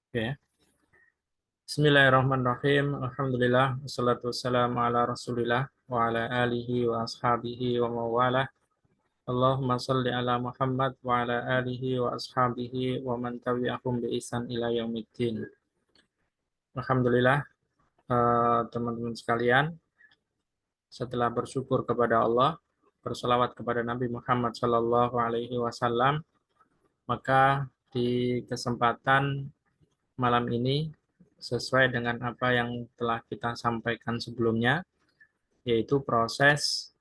Oke. Bismillahirrahmanirrahim. Alhamdulillah. Wassalatu wassalamu ala rasulillah wa ala alihi wa ashabihi wa mawalah. Allahumma salli ala Muhammad wa ala alihi wa ashabihi wa man tabi'ahum bi ihsan ila yaumiddin. Alhamdulillah, teman-teman sekalian, setelah bersyukur kepada Allah, berselawat kepada Nabi Muhammad sallallahu alaihi wasallam, maka di kesempatan malam ini sesuai dengan apa yang telah kita sampaikan sebelumnya, yaitu proses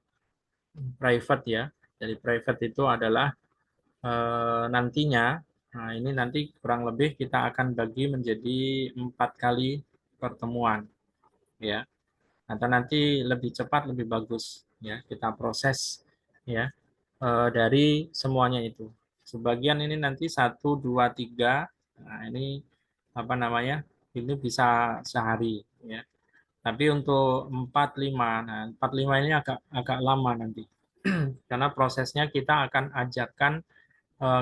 private ya. Jadi private itu adalah nantinya, nah ini nanti kurang lebih kita akan bagi menjadi 4 kali pertemuan ya. Atau nanti lebih cepat lebih bagus ya kita proses ya dari semuanya itu. Sebagian ini nanti 1, 2, 3. Nah, ini apa namanya? Ini bisa sehari ya. Tapi untuk 4, 5, nah 4, 5 ini agak agak lama nanti. Karena prosesnya kita akan ajarkan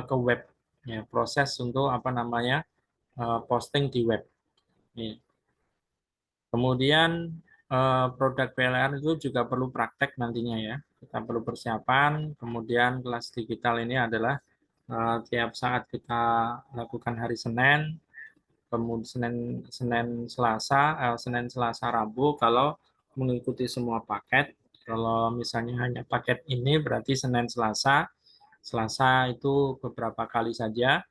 ke web ya, proses untuk apa namanya? Posting di web. Nih. Kemudian produk PLN itu juga perlu praktek nantinya ya. Kita perlu persiapan. Kemudian kelas digital ini adalah tiap saat kita lakukan hari Senin, kemudian Senin Selasa Rabu kalau mengikuti semua paket. Kalau misalnya hanya paket ini berarti Senin Selasa, Selasa itu beberapa kali saja,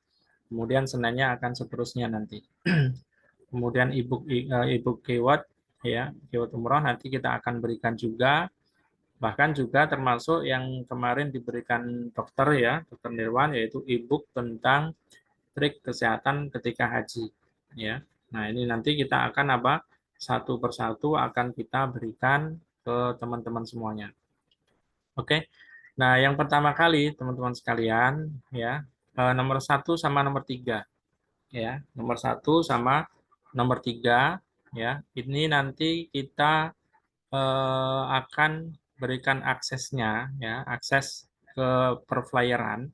kemudian Seninnya akan seterusnya nanti. Kemudian ebook keyword ya, keyword umroh nanti kita akan berikan juga, bahkan juga termasuk yang kemarin diberikan dokter ya, dokter Nirwan, yaitu ebook tentang trik kesehatan ketika haji ya. Nah, ini nanti kita akan apa? Satu persatu akan kita berikan ke teman-teman semuanya. Oke. Nah, yang pertama kali teman-teman sekalian ya, nomor 1 sama nomor 3 ya. Nomor 1 sama nomor 3 ya. Ini nanti kita akan berikan aksesnya ya, akses ke perflyeran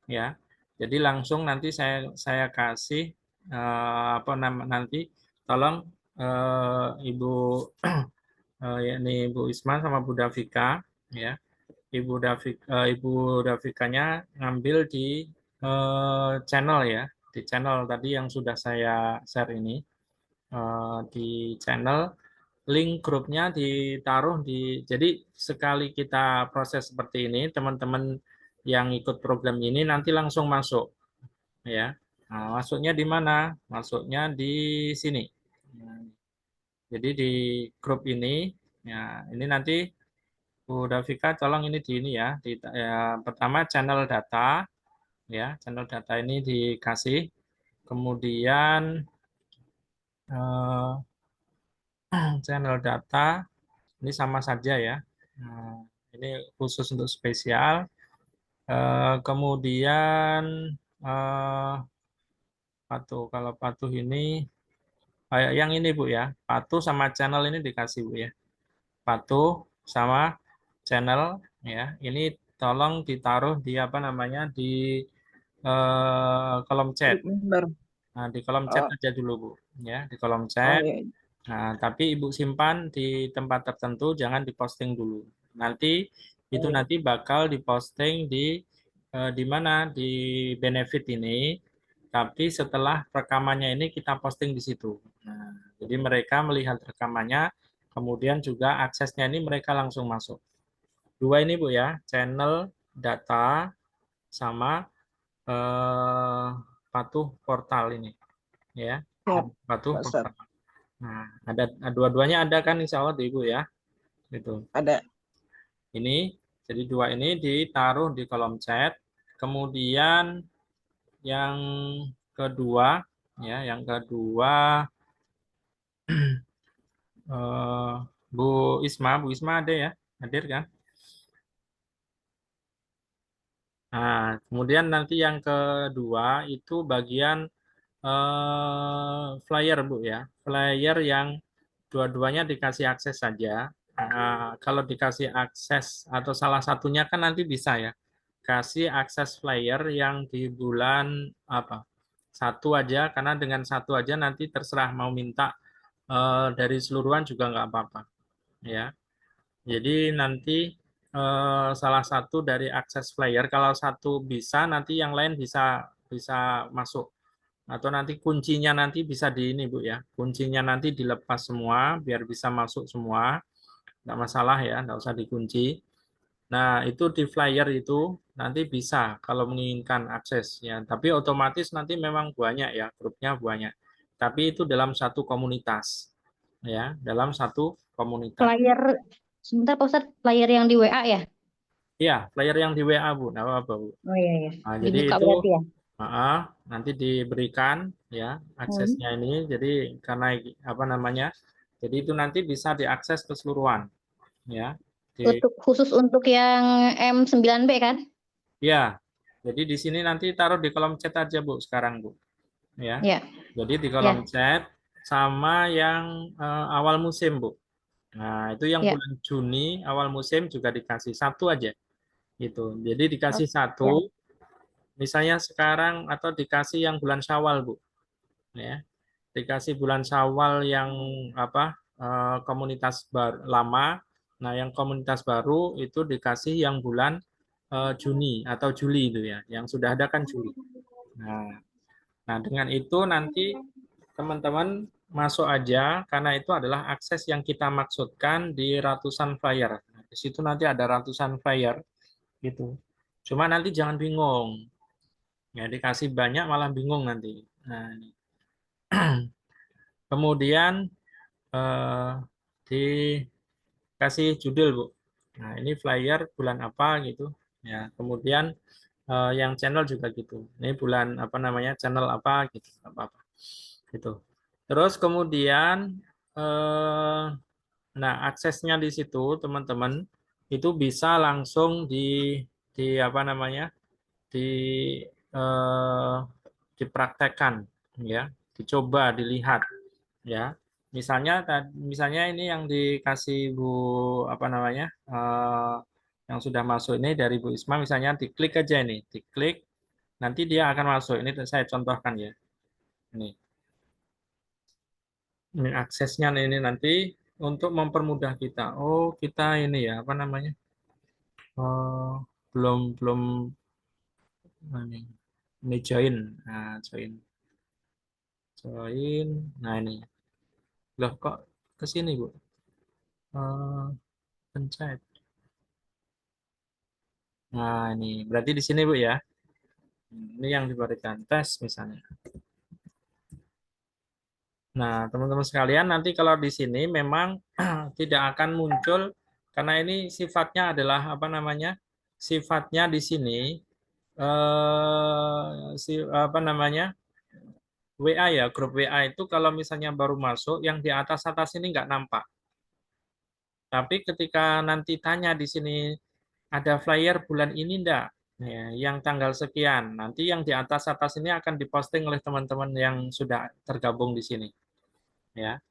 ya. Jadi langsung nanti saya kasih apa nama nanti tolong Ibu ini Ibu Isma sama Bu Davika ya. Ibu Davikanya ngambil di channel ya, di channel tadi yang sudah saya share ini. Di channel link grupnya ditaruh di, jadi sekali kita proses seperti ini teman-teman yang ikut program ini nanti langsung masuk ya. Nah, masuknya di mana? Masuknya di sini. Jadi di grup ini ya, ini nanti Bu Davika tolong ini di ini ya, ya pertama channel data ya, channel data ini dikasih, kemudian channel data ini sama saja ya. Nah, ini khusus untuk spesial. Kemudian patuh, kalau patuh ini kayak yang ini Bu ya, patuh sama channel ini dikasih Bu ya. Patuh sama channel ya. Ini tolong ditaruh di apa namanya di kolom chat. Benar. Nah, di kolom chat Oh, aja dulu Bu ya, di kolom oh chat. ya. Nah, tapi Ibu simpan di tempat tertentu, jangan diposting dulu. Nanti itu Oh, nanti bakal diposting di mana di benefit ini, tapi setelah rekamannya ini kita posting di situ. Nah, jadi mereka melihat rekamannya, kemudian juga aksesnya ini mereka langsung masuk. Dua ini Bu ya, channel data sama eh, patuh portal ini ya, siap, patuh Pak portal. Ustadz. Nah, ada dua-duanya ada kan insya Allah Ibu ya. Gitu. Ada. Ini jadi dua ini ditaruh di kolom chat. Kemudian yang kedua ya, yang kedua eh, Bu Isma ada ya? Hadir kan? Nah, kemudian nanti yang kedua itu bagian flyer Bu ya. Flyer yang dua-duanya dikasih akses saja. Kalau dikasih akses atau salah satunya kan nanti bisa ya kasih akses flyer yang di bulan apa satu aja, karena dengan satu aja nanti terserah mau minta dari seluruhan juga nggak apa-apa, ya. Jadi nanti salah satu dari akses flyer, kalau satu bisa, nanti yang lain bisa bisa masuk. Atau nanti kuncinya nanti bisa di ini Bu ya, kuncinya nanti dilepas semua biar bisa masuk semua, nggak masalah ya, nggak usah dikunci. Nah itu di flyer itu nanti bisa kalau menginginkan akses ya, tapi otomatis nanti memang banyak ya, grupnya banyak. Tapi itu dalam satu komunitas ya, dalam satu komunitas. Flyer, sebentar Pak Ustadz, flyer yang di WA ya? Iya, flyer yang di WA Bu, nggak apa-apa Bu. Oh iya, iya. Nah, jadi Dibuka itu berarti ya? nanti diberikan ya Hmm. aksesnya ini. Jadi karena apa namanya? Jadi itu nanti bisa diakses keseluruhan ya. Di Khusus untuk yang M9B kan? ya. Jadi di sini nanti taruh di kolom chat aja Bu sekarang Bu ya. Ya, Jadi di kolom ya, chat sama yang awal musim Bu. Nah, itu yang ya. bulan Juni awal musim juga dikasih satu aja gitu. Jadi Oh, dikasih ya. satu. Misalnya sekarang atau dikasih yang bulan Syawal, Bu, ya. Dikasih bulan Syawal yang apa? Komunitas lama. Nah, yang komunitas baru itu dikasih yang bulan Juni atau Juli itu ya. Yang sudah ada kan Juli. Nah, dengan itu nanti teman-teman masuk aja karena itu adalah akses yang kita maksudkan di ratusan flyer. Nah, di situ nanti ada ratusan flyer gitu. Cuma nanti jangan bingung. Ya, dikasih banyak malah bingung nanti. Nah, kemudian eh, dikasih judul, Bu. Nah, ini flyer bulan apa gitu. Ya, kemudian yang channel juga gitu. Ini bulan apa namanya? Channel apa gitu, apa-apa. Gitu. Terus kemudian eh, nah, aksesnya di situ, teman-teman, itu bisa langsung di apa namanya? Di eh, dipraktekkan ya, dicoba, dilihat ya. Misalnya ini yang dikasih Bu apa namanya? Yang sudah masuk ini dari Bu Isma misalnya diklik aja ini, diklik nanti dia akan masuk. Ini saya contohkan ya. Ini aksesnya ini nanti untuk mempermudah kita. Oh, kita ini ya, apa namanya? Oh, belum belum ini join. Nah, join. Join. Nah, ini. Loh, kok ke sini, Bu? Pencet. Nah, ini berarti di sini, Bu ya. Ini yang diberikan tes misalnya. Nah, teman-teman sekalian, nanti kalau di sini memang tidak akan muncul karena ini sifatnya adalah apa namanya? Sifatnya di sini si apa namanya? WA ya, grup WA itu kalau misalnya baru masuk yang di atas-atas ini nggak nampak. Tapi ketika nanti tanya di sini ada flyer bulan ini enggak? Ya, yang tanggal sekian. Nanti yang di atas-atas ini akan diposting oleh teman-teman yang sudah tergabung di sini. Ya,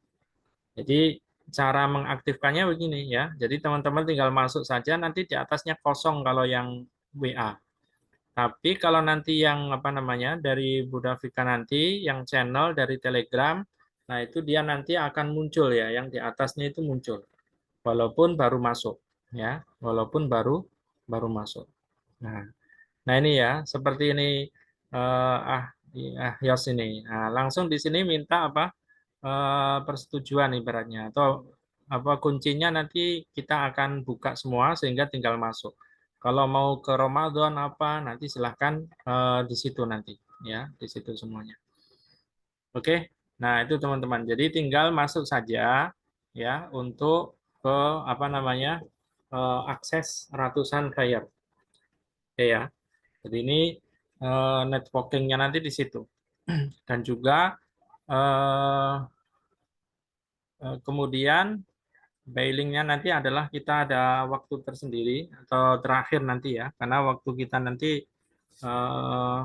jadi cara mengaktifkannya begini ya. Jadi teman-teman tinggal masuk saja. Nanti di atasnya kosong kalau yang WA. Tapi kalau nanti yang apa namanya dari Budafika nanti, yang channel dari Telegram, nah itu dia nanti akan muncul ya. Yang di atasnya itu muncul, walaupun baru masuk ya, walaupun baru baru masuk. Nah, nah ini ya, seperti ini Yos ini. Nah, langsung di sini minta apa persetujuan ibaratnya atau apa kuncinya nanti kita akan buka semua sehingga tinggal masuk. Kalau mau ke Ramadan apa nanti silahkan di situ nanti ya, di situ semuanya. Oke. Nah, itu teman-teman. Jadi tinggal masuk saja ya untuk ke apa namanya? Akses ratusan player. Oke ya. Jadi ini networkingnya nanti di situ. Dan juga eh, kemudian bailingnya nanti adalah kita ada waktu tersendiri atau terakhir nanti ya, karena waktu kita nanti eh,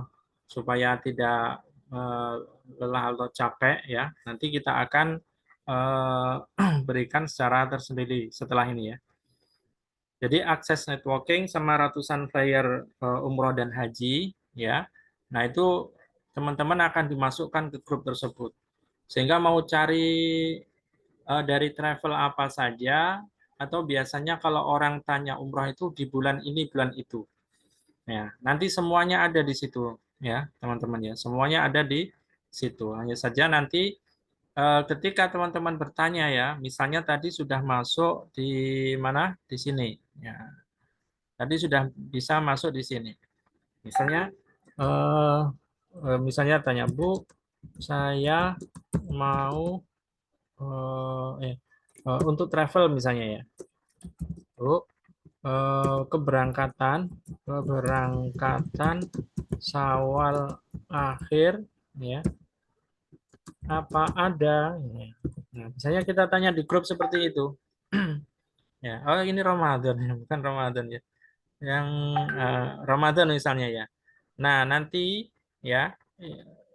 supaya tidak eh, lelah atau capek ya, nanti kita akan eh, berikan secara tersendiri setelah ini ya. Jadi akses networking sama ratusan flyer umroh dan haji ya. Nah itu teman-teman akan dimasukkan ke grup tersebut. Sehingga mau cari dari travel apa saja, atau biasanya kalau orang tanya umroh itu di bulan ini, bulan itu. Ya, nanti semuanya ada di situ ya, teman-teman ya. Semuanya ada di situ. Hanya saja nanti ketika teman-teman bertanya ya, misalnya tadi sudah masuk di mana? Di sini. Ya, tadi sudah bisa masuk di sini. Misalnya eh, misalnya tanya, Bu, saya mau untuk travel misalnya ya. Bu, keberangkatan keberangkatan Syawal akhir ya, apa ada ya. Nah, misalnya kita tanya di grup seperti itu. Ya, oh ini Ramadan ya, bukan Ramadan ya. Yang Ramadan misalnya ya. Nah, nanti ya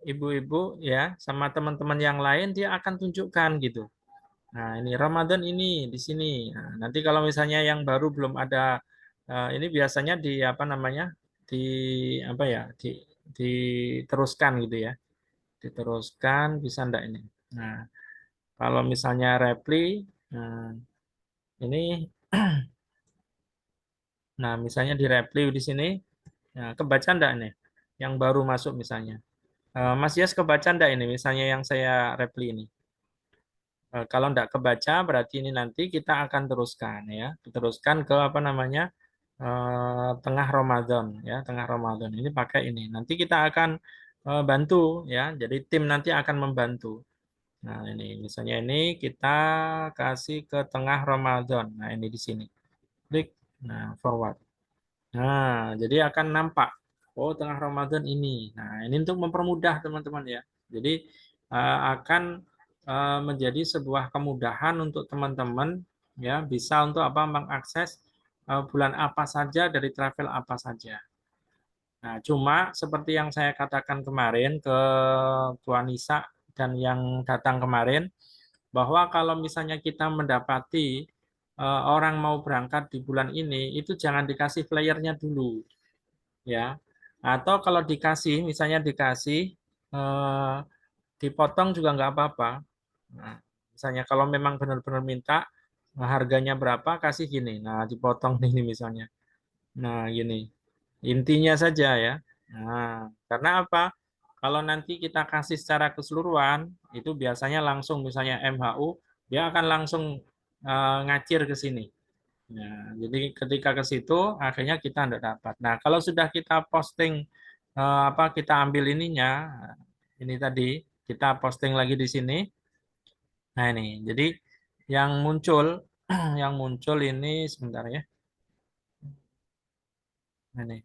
ibu-ibu ya sama teman-teman yang lain dia akan tunjukkan gitu. Nah, ini Ramadan ini di sini. Nah, nanti kalau misalnya yang baru belum ada ini biasanya di apa namanya? Di apa ya? Diteruskan gitu ya. Diteruskan bisa enggak ini? Nah, kalau misalnya reply nah, ini nah, misalnya di reply di sini nah, kebaca enggak nih? Yang baru masuk misalnya. Mas Yas kebaca enggak ini misalnya yang saya reply ini? Kalau tidak kebaca berarti ini nanti kita akan teruskan ya, teruskan ke apa namanya tengah Ramadan ya, tengah Ramadan ini pakai ini. Nanti kita akan bantu ya, jadi tim nanti akan membantu. Nah ini misalnya ini kita kasih ke tengah Ramadan. Nah ini di sini klik, nah forward. Nah jadi akan nampak oh tengah Ramadan ini. Nah ini untuk mempermudah teman-teman ya. Jadi akan menjadi sebuah kemudahan untuk teman-teman ya bisa untuk apa mengakses bulan apa saja dari travel apa saja. Nah, cuma seperti yang saya katakan kemarin ke Bu Anissa dan yang datang kemarin bahwa kalau misalnya kita mendapati orang mau berangkat di bulan ini itu jangan dikasih flyernya dulu ya. Atau kalau dikasih misalnya dikasih eh, dipotong juga nggak apa-apa. Nah, misalnya kalau memang benar-benar minta harganya berapa, kasih gini. Nah, dipotong ini misalnya. Nah, gini. Intinya saja ya. Nah, karena apa? Kalau nanti kita kasih secara keseluruhan, itu biasanya langsung misalnya MHU, dia akan langsung ngacir ke sini. Nah, jadi ketika ke situ akhirnya kita tidak dapat. Nah, kalau sudah kita posting apa kita ambil ininya, ini tadi kita posting lagi di sini. Nah, ini. Jadi yang muncul yang muncul ini sebentar ya. Nah, ini.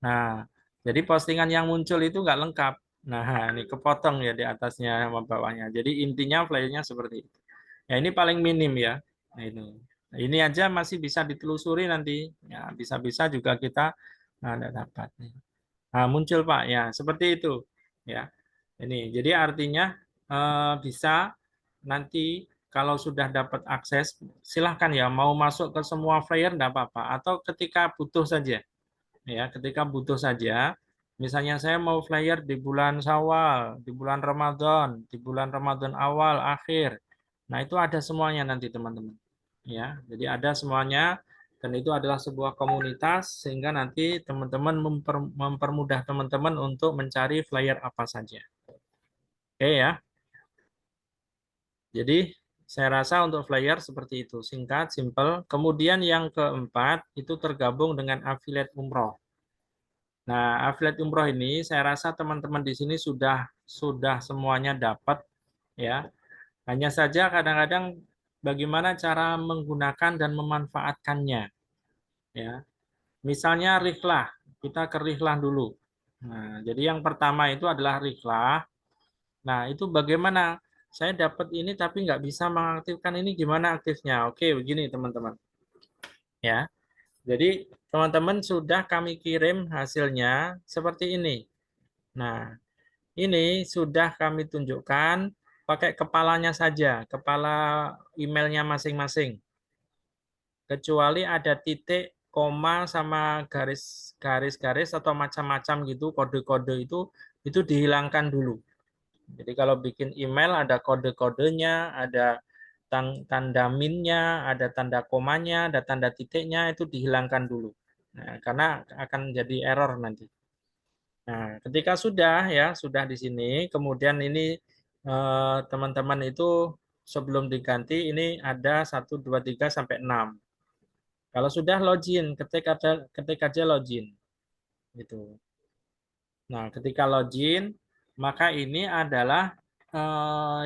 Nah, jadi postingan yang muncul itu nggak lengkap. Nah, ini kepotong ya di atasnya sama bawahnya. Jadi intinya flyernya seperti itu. Ya, ini paling minim ya. Nah, ini. Nah, ini aja masih bisa ditelusuri nanti. Ya, bisa-bisa juga kita nggak dapat. Nah, muncul Pak. Ya, seperti itu. Ya, ini. Jadi artinya bisa nanti kalau sudah dapat akses, silahkan ya mau masuk ke semua flyer enggak apa-apa. Atau ketika butuh saja ya ketika butuh saja misalnya saya mau flyer di bulan Syawal di bulan Ramadan awal akhir nah itu ada semuanya nanti teman-teman ya jadi ada semuanya dan itu adalah sebuah komunitas sehingga nanti teman-teman mempermudah teman-teman untuk mencari flyer apa saja oke ya jadi saya rasa untuk flyer seperti itu singkat simple kemudian yang keempat itu tergabung dengan affiliate umroh. Nah, affiliate umroh ini saya rasa teman-teman di sini sudah semuanya dapat ya. Hanya saja kadang-kadang bagaimana cara menggunakan dan memanfaatkannya ya. Misalnya Rihlah, kita ke Rihlah dulu. Nah, jadi yang pertama itu adalah Rihlah. Nah, itu bagaimana saya dapat ini tapi nggak bisa mengaktifkan ini gimana aktifnya? Oke, begini teman-teman. Ya, jadi teman-teman sudah kami kirim hasilnya seperti ini. Nah, ini sudah kami tunjukkan pakai kepalanya saja, kepala emailnya masing-masing. Kecuali ada titik koma sama garis-garis atau macam-macam gitu, kode-kode itu dihilangkan dulu. Jadi kalau bikin email ada kode-kodenya, ada tanda minnya, ada tanda komanya, ada tanda titiknya, itu dihilangkan dulu. Nah, karena akan jadi error nanti. Nah, ketika sudah ya, sudah di sini, kemudian ini teman-teman itu sebelum diganti ini ada 1, 2, 3 sampai 6. Kalau sudah login, ketik aja login gitu. Nah, ketika login, maka ini adalah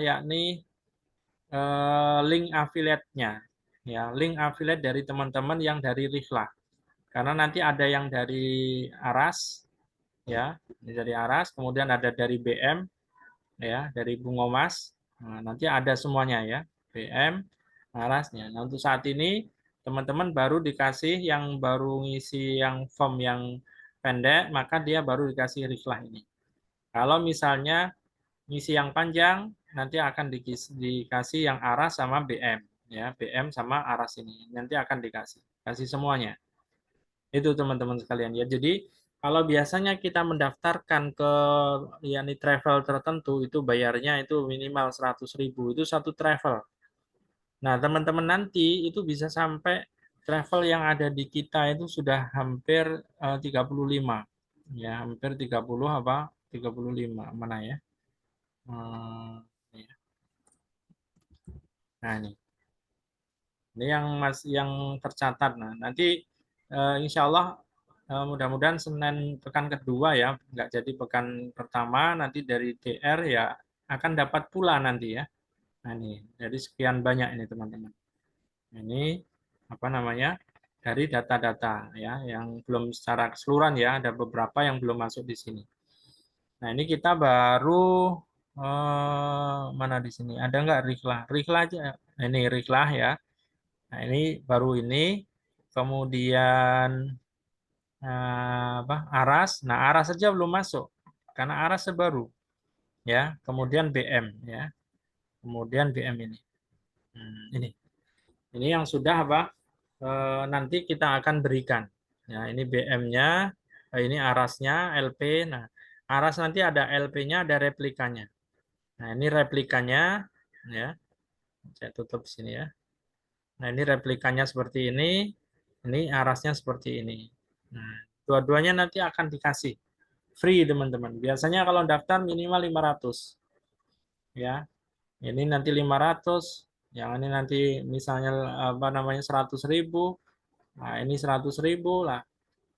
yakni link affiliate-nya. Ya, link affiliate dari teman-teman yang dari Riflah. Karena nanti ada yang dari Aras, ya, ini dari Aras, kemudian ada dari BM, ya, dari Bungomas. Nah, nanti ada semuanya ya, BM, Arasnya. Nah, untuk saat ini teman-teman baru dikasih yang baru ngisi yang form yang pendek, maka dia baru dikasih Riflah ini. Kalau misalnya ngisi yang panjang, nanti akan dikasih yang Aras sama BM, ya, BM sama Aras ini. Nanti akan kasih semuanya. Itu teman-teman sekalian ya. Jadi kalau biasanya kita mendaftarkan ke yakni travel tertentu itu bayarnya itu minimal 100.000 itu satu travel. Nah, teman-teman nanti itu bisa sampai travel yang ada di kita itu sudah hampir 35. Ya, hampir 30 apa? 35 mana ya? Ya. Nah, ini. Ini yang tercatat. Nah, nanti insya Allah mudah-mudahan Senin pekan kedua ya, nggak jadi pekan pertama, nanti dari DR ya akan dapat pula nanti ya. Nah ini, jadi sekian banyak ini teman-teman. Ini apa namanya dari data-data ya, yang belum secara keseluruhan ya, ada beberapa yang belum masuk di sini. Nah ini kita baru mana di sini? Ada nggak Riklah? Riklah aja. Nah, ini Riklah ya. Nah ini baru ini. Kemudian apa Aras. Nah Aras saja belum masuk karena Aras baru ya. Kemudian BM ya. Kemudian BM ini. Ini yang sudah apa nanti kita akan berikan. Ya ini BM-nya, ini Arasnya, LP. Nah Aras nanti ada LP-nya, ada replikanya. Nah ini replikanya ya. Saya tutup sini ya. Nah ini replikanya seperti ini. Ini Arasnya seperti ini. Nah dua-duanya nanti akan dikasih free teman-teman. Biasanya kalau daftar minimal 500 ya. Ini nanti 500, yang ini nanti misalnya apa namanya 100.000. Nah, ini 100.000 lah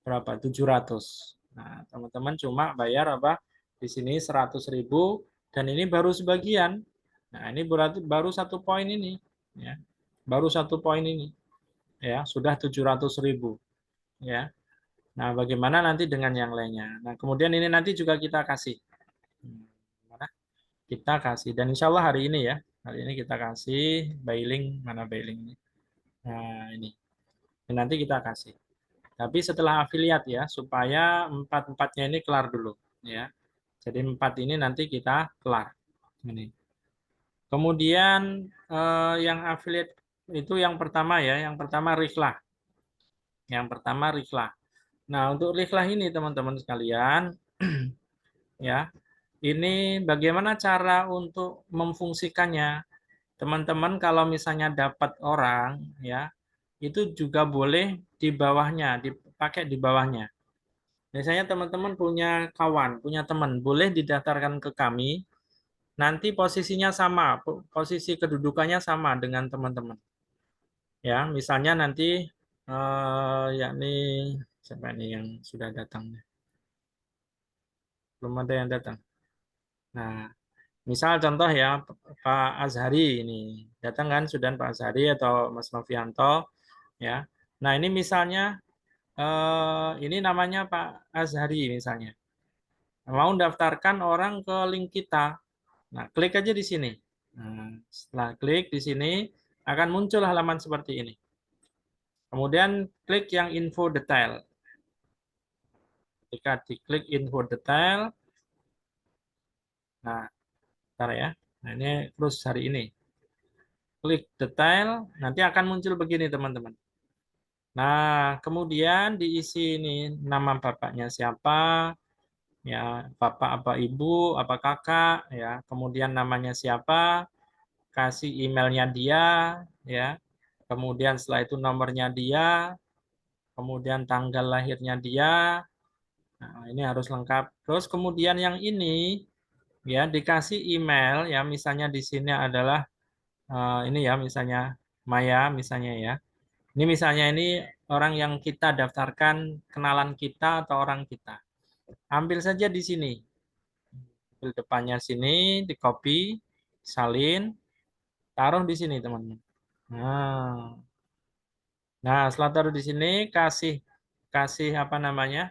berapa? 700. Nah, teman-teman cuma bayar apa? Di sini 100.000 dan ini baru sebagian. Nah, ini berarti baru satu poin ini ya. Baru satu poin ini ya, sudah 700.000 ya. Nah, bagaimana nanti dengan yang lainnya? Nah, kemudian ini nanti juga kita kasih. Mana? Kita kasih. Dan insya Allah hari ini ya. Hari ini kita kasih bailing. Mana bailing ini? Nah, ini. Dan nanti kita kasih. Tapi setelah afiliat ya, supaya empat-empatnya ini kelar dulu. Ya. Jadi 4 ini nanti kita kelar. Ini. Kemudian yang afiliat itu yang pertama ya. Yang pertama Riflah. Yang pertama Riflah. Nah, untuk Riflah ini teman-teman sekalian, ya, ini bagaimana cara untuk memfungsikannya? Teman-teman kalau misalnya dapat orang, ya, itu juga boleh di bawahnya, dipakai di bawahnya. Misalnya teman-teman punya kawan, punya teman, boleh didaftarkan ke kami, nanti posisinya sama, posisi kedudukannya sama dengan teman-teman. Ya, misalnya nanti yakni siapa ini yang sudah datang? Belum ada yang datang. Nah, misal contoh ya Pak Azhari ini datang kan sudah Pak Azhari atau Mas Novianto ya. Nah ini misalnya ini namanya Pak Azhari misalnya mau daftarkan orang ke link kita. Nah klik aja di sini. Nah, setelah klik di sini akan muncul halaman seperti ini. Kemudian klik yang info detail. Ketika diklik info detail, nah, bentar ya. Nah ini terus hari ini. Klik detail, nanti akan muncul begini teman-teman. Nah, kemudian diisi ini nama bapaknya siapa, ya, bapak apa ibu, apa kakak, ya, kemudian namanya siapa, kasih emailnya dia, ya, kemudian setelah itu nomornya dia, kemudian tanggal lahirnya dia, nah, ini harus lengkap. Terus kemudian yang ini, ya, dikasih email, ya, misalnya di sini adalah ini ya, misalnya Maya, misalnya ya. Ini misalnya ini orang yang kita daftarkan, kenalan kita atau orang kita. Ambil saja di sini. Ambil depannya sini, di copy, salin, taruh di sini teman-teman. Nah, nah setelah taruh di sini, kasih kasih apa namanya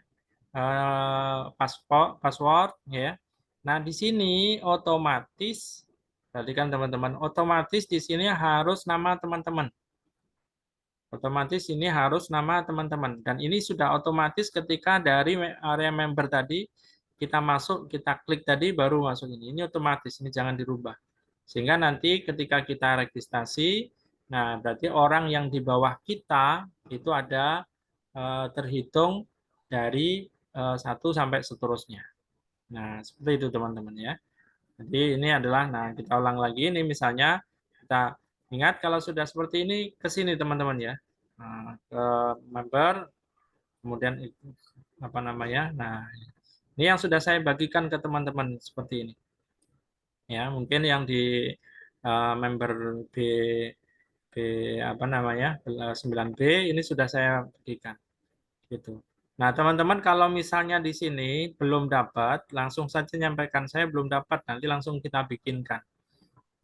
password ya. Nah di sini otomatis, tadi kan teman-teman, otomatis di sini harus nama teman-teman. Otomatis ini harus nama teman-teman. Dan ini sudah otomatis ketika dari area member tadi, kita masuk, kita klik tadi, baru masuk ini. Ini otomatis, ini jangan dirubah. Sehingga nanti ketika kita registrasi, nah berarti orang yang di bawah kita, itu ada terhitung dari 1 sampai seterusnya. Nah, seperti itu teman-teman ya. Jadi ini adalah, nah kita ulang lagi, ini misalnya kita ingat kalau sudah seperti ini, ke sini teman-teman ya. Nah, ke member, kemudian apa namanya, nah ini yang sudah saya bagikan ke teman-teman seperti ini. Ya, mungkin yang di member B, B apa namanya 9B ini sudah saya bagikan gitu. Nah, teman-teman kalau misalnya di sini belum dapat, langsung saja nyampaikan saya belum dapat, nanti langsung kita bikinkan.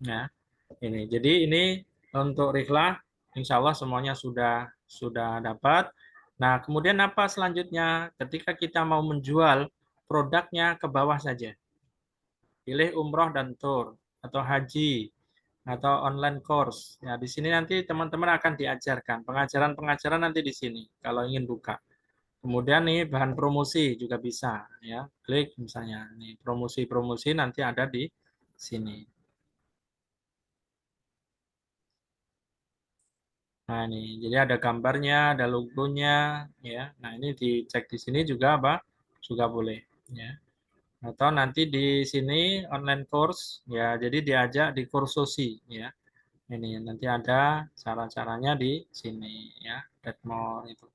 Ya, ini. Jadi ini untuk Rihlah, insya Allah semuanya sudah dapat. Nah, kemudian apa selanjutnya? Ketika kita mau menjual produknya ke bawah saja. Pilih umroh dan tour atau haji atau online course. Ya, di sini nanti teman-teman akan diajarkan pengajaran-pengajaran nanti di sini kalau ingin buka. Kemudian nih bahan promosi juga bisa ya. Klik misalnya nih promosi-promosi nanti ada di sini. Nah, ini jadi ada gambarnya, ada logonya ya. Nah, ini dicek di sini juga apa? Juga boleh ya. Atau nanti di sini online course ya. Jadi diajak di kursusi ya. Ini nanti ada cara-caranya di sini ya. Get more itu.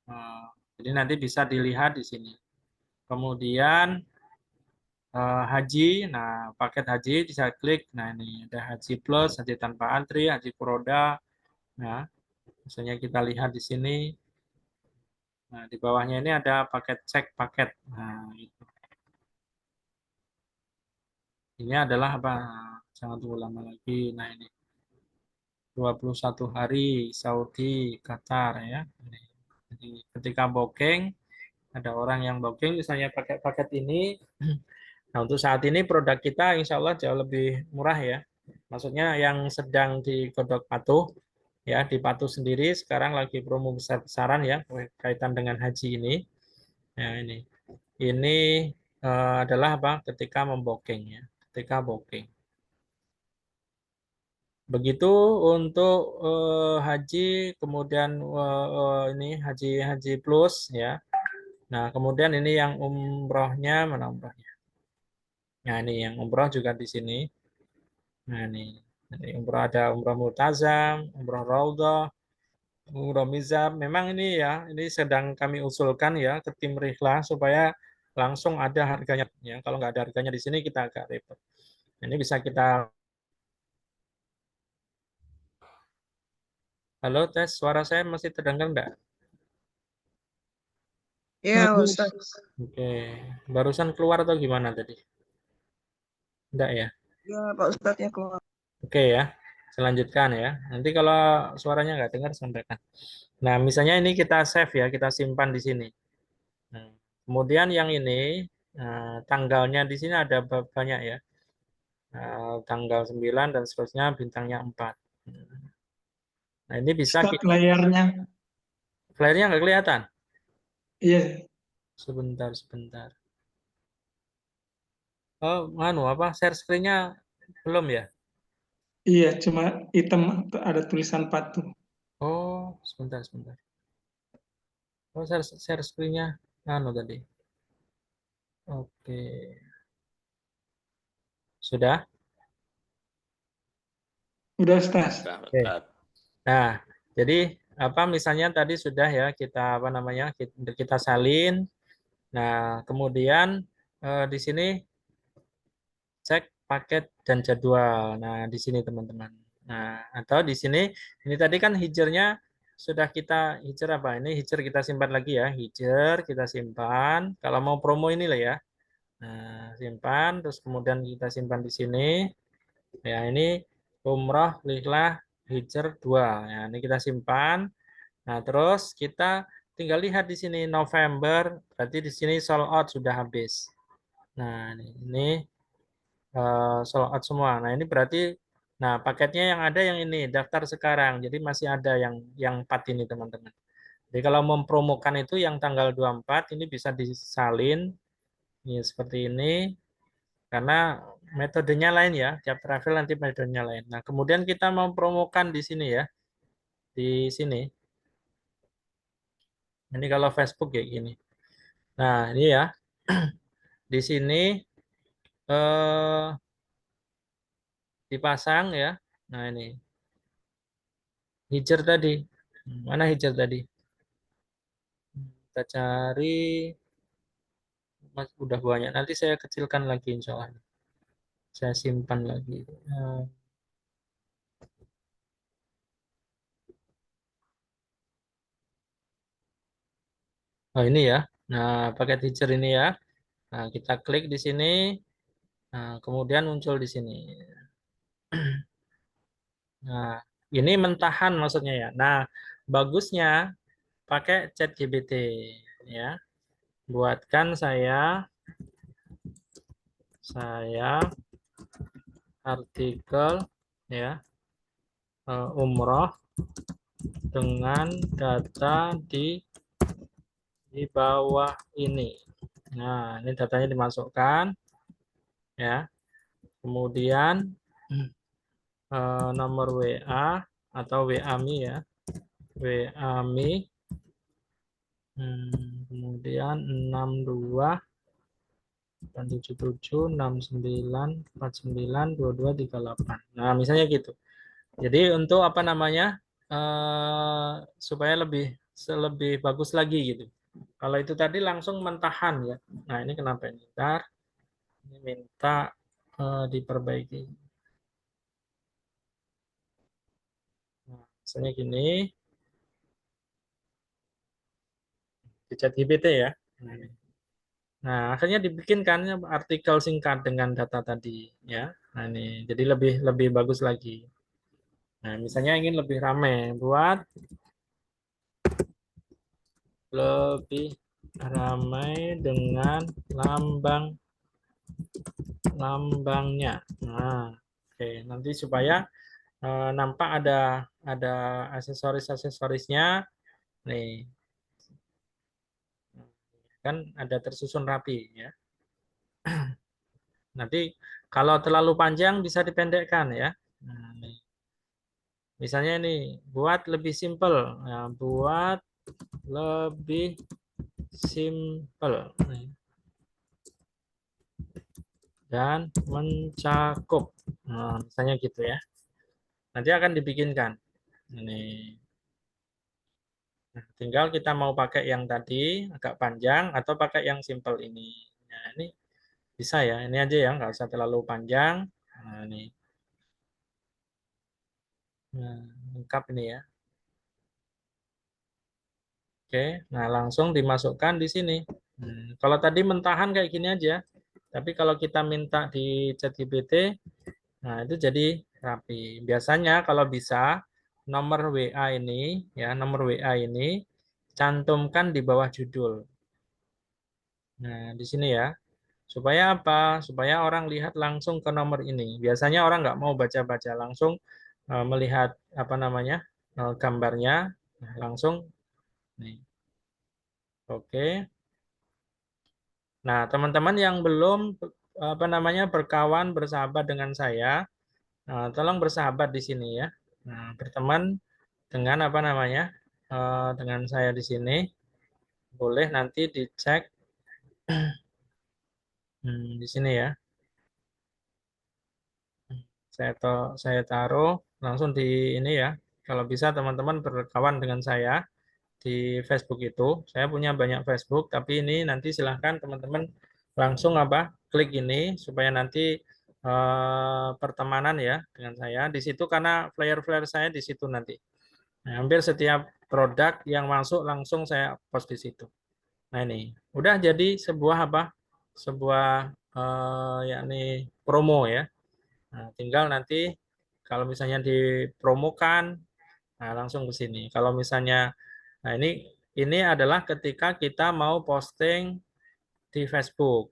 Nah, jadi nanti bisa dilihat di sini. Kemudian haji, nah paket haji bisa klik. Nah, ini ada haji plus, haji tanpa antri, haji Furoda. Nah, misalnya kita lihat di sini. Nah, di bawahnya ini ada paket cek paket. Nah, itu. Ini adalah apa? Jangan tunggu lama lagi. Nah, ini 21 hari Saudi Qatar ya. Jadi ketika booking ada orang yang booking misalnya pakai paket ini. Nah, untuk saat ini produk kita insya Allah jauh lebih murah ya. Maksudnya yang sedang digodok patuh ya, di patuh sendiri sekarang lagi promo besar-besaran ya kaitan dengan haji ini. Ya, ini. Ini adalah apa? Ketika membooking ya, ketika booking. Begitu untuk haji, kemudian ini haji haji plus ya. Nah, kemudian ini yang umrohnya, mana umrohnya? Nah, ini yang umroh juga di sini. Nah, ini umroh ada umroh multazam, umroh raudhah, umroh mizab. Memang ini ya, ini sedang kami usulkan ya ke tim Rihlah supaya langsung ada harganya. Ya, kalau nggak ada harganya di sini kita agak repot. Ini bisa kita. Halo, tes suara saya masih terdengar enggak? Iya, Ustaz. Oke, barusan keluar atau gimana tadi? Enggak ya? Iya, Pak Ustadznya keluar. Oke ya, selanjutkan ya. Nanti kalau suaranya nggak dengar, sampaikan. Nah, misalnya ini kita save ya, kita simpan di sini. Nah, kemudian yang ini, tanggalnya di sini ada banyak ya. Tanggal 9 dan seterusnya, bintangnya 4. Nah, ini bisa, Start layarnya. flare-nya nggak kelihatan? Iya, Sebentar, sebentar. Oh, apa, share screen-nya belum ya? iya, cuma hitam ada tulisan patuh. Oh, sebentar, sebentar. Oh, share screen-nya anu tadi. Oke. Sudah? Udah, Ustaz. Sudah, Oke. Ustaz. Nah, jadi apa misalnya tadi sudah ya kita apa namanya? Kita salin. Nah, kemudian di sini cek paket dan jadwal. Nah, di sini teman-teman. Nah, atau di sini ini tadi kan hijrnya sudah kita hijr apa? Ini hijr kita simpan lagi ya. Hijr kita simpan. Kalau mau promo ini lah ya. Nah, simpan terus kemudian kita simpan di sini. Ya, ini umroh lihlah hijr 2. Ya, ini kita simpan. Nah, terus kita tinggal lihat di sini November, berarti di sini sold out sudah habis. Nah, ini sold out semua. Nah, ini berarti nah paketnya yang ada yang ini daftar sekarang. Jadi masih ada yang 4 ini teman-teman. Jadi kalau mempromokan itu yang tanggal 24 ini bisa disalin ya, seperti ini karena metodenya lain ya. Tiap travel nanti metodenya lain. Nah, kemudian kita mau promokan di sini ya. Di sini. Ini kalau Facebook kayak gini. Nah, ini ya. Di sini dipasang ya. Nah, ini hijr tadi. Mana hijr tadi? Kita cari. Mas, udah banyak. Nanti saya kecilkan lagi insya Allah. Saya simpan lagi. Oh, ini ya. Nah, paket hijr ini ya. Nah, kita klik di sini. Nah, kemudian muncul di sini. Nah, ini mentahan maksudnya ya. Nah, bagusnya pakai ChatGPT ya. Buatkan saya artikel ya umroh dengan data di bawah ini. Nah, ini datanya dimasukkan ya. Kemudian nomor WA atau WAMI ya. WAMI kemudian 62 77 69 49 22 38. Nah, misalnya gitu. Jadi untuk apa namanya? Supaya lebih bagus lagi gitu. Kalau itu tadi langsung mentahan ya. Nah, ini kenapa ini? Ntar ini minta diperbaiki. Nah, misalnya gini, di ChatGPT ya. Nah, akhirnya dibikinkan artikel singkat dengan data tadi ya. Nah, ini jadi lebih lebih bagus lagi. Nah, misalnya ingin lebih ramai, buat lebih ramai dengan lambangnya. Nah, oke, nanti supaya nampak ada aksesorisnya. Nih, kan ada tersusun rapi ya. Nanti kalau terlalu panjang bisa dipendekkan ya. Nah, nih. Misalnya ini buat lebih simple, nah, buat lebih simple dan mencakup. Nah, misalnya gitu ya. Nanti akan dibikinkan. Ini. Nah, tinggal kita mau pakai yang tadi agak panjang atau pakai yang simple ini. Nah, ini bisa ya. Ini aja ya, nggak usah terlalu panjang. Nah, ini. Nah, lengkap ini ya. Oke, nah langsung dimasukkan di sini. Kalau tadi mentahan kayak gini aja, tapi kalau kita minta di ChatGPT, nah itu jadi rapi. Biasanya kalau bisa nomor WA ini, ya nomor WA ini cantumkan di bawah judul. Nah di sini ya, supaya apa? Supaya orang lihat langsung ke nomor ini. Biasanya orang nggak mau baca-baca, langsung melihat apa namanya gambarnya, nah, langsung nih. Oke. Nah, teman-teman yang belum apa namanya berkawan bersahabat dengan saya, tolong bersahabat di sini ya. Nah, berteman dengan apa namanya dengan saya di sini. boleh nanti dicek di sini ya. Saya taruh langsung di ini ya. Kalau bisa teman-teman berkawan dengan saya di Facebook itu. Saya punya banyak Facebook, tapi ini nanti silahkan teman-teman langsung apa klik ini supaya nanti pertemanan ya dengan saya di situ karena flyer-flyer saya di situ nanti. Nah, hampir setiap produk yang masuk langsung saya post di situ. Nah ini udah jadi sebuah apa? Sebuah yakni promo ya. Nah, tinggal nanti kalau misalnya dipromokan, nah langsung ke sini. Kalau misalnya, nah ini adalah ketika kita mau posting di Facebook.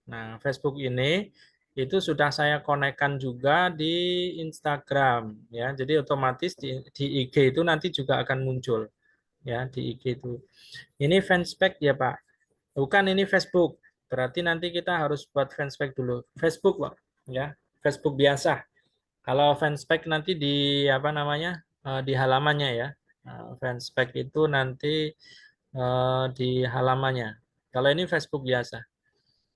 Nah, Facebook ini itu sudah saya konekkan juga di Instagram ya. Jadi otomatis di IG itu nanti juga akan muncul ya di IG itu. Ini fanspage ya Pak. Bukan ini Facebook. Berarti nanti kita harus buat fanspage dulu. Facebook Pak ya. Facebook biasa. Kalau fanspage nanti di apa namanya di halamannya ya. Fanspage itu nanti di halamannya. Kalau ini Facebook biasa.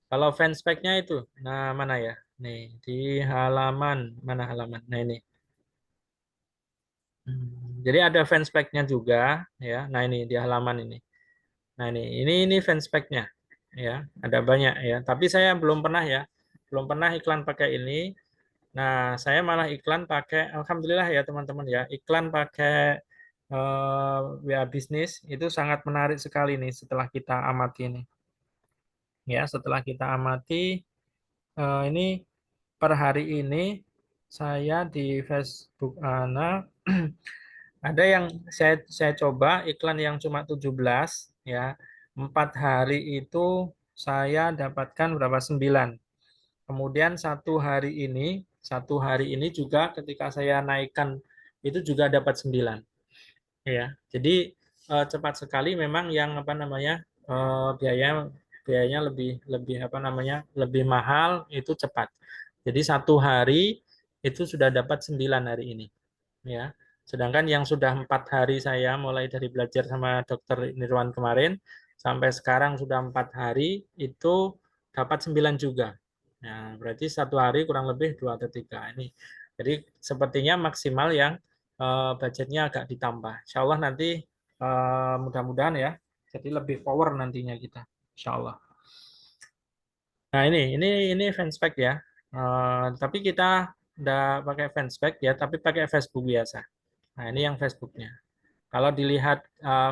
Kalau fanspage-nya itu, nah mana ya? Nih di halaman mana halaman? Nah ini. Jadi ada fanspage-nya juga ya. Nah ini di halaman ini. Nah ini fanspage-nya ya. Ada banyak ya. Tapi saya belum pernah ya. Belum pernah iklan pakai ini. Nah, saya malah iklan pakai, alhamdulillah ya teman-teman ya, iklan pakai WA bisnis itu sangat menarik sekali nih setelah kita amati ini. Ya, setelah kita amati ini per hari ini saya di Facebook Ana ada yang saya coba iklan yang cuma 17 ya. 4 hari itu saya dapatkan berapa? 9. Kemudian satu hari ini juga ketika saya naikkan itu juga dapat 9. Ya, jadi cepat sekali memang yang apa namanya biayanya lebih lebih apa namanya lebih mahal itu cepat. Jadi 1 hari itu sudah dapat 9 hari ini. Ya, sedangkan yang sudah 4 hari saya mulai dari belajar sama dokter Nirwan kemarin sampai sekarang sudah 4 hari itu dapat 9 juga. Nah, berarti 1 hari kurang lebih 2 atau 3 ini. Jadi sepertinya maksimal yang budgetnya agak ditambah. Insya Allah nanti mudah-mudahan ya. Jadi lebih power nantinya kita. Insya Allah. Nah ini fanspage ya. Tapi kita udah pakai fanspage ya, tapi pakai Facebook biasa. Nah ini yang Facebooknya. Kalau dilihat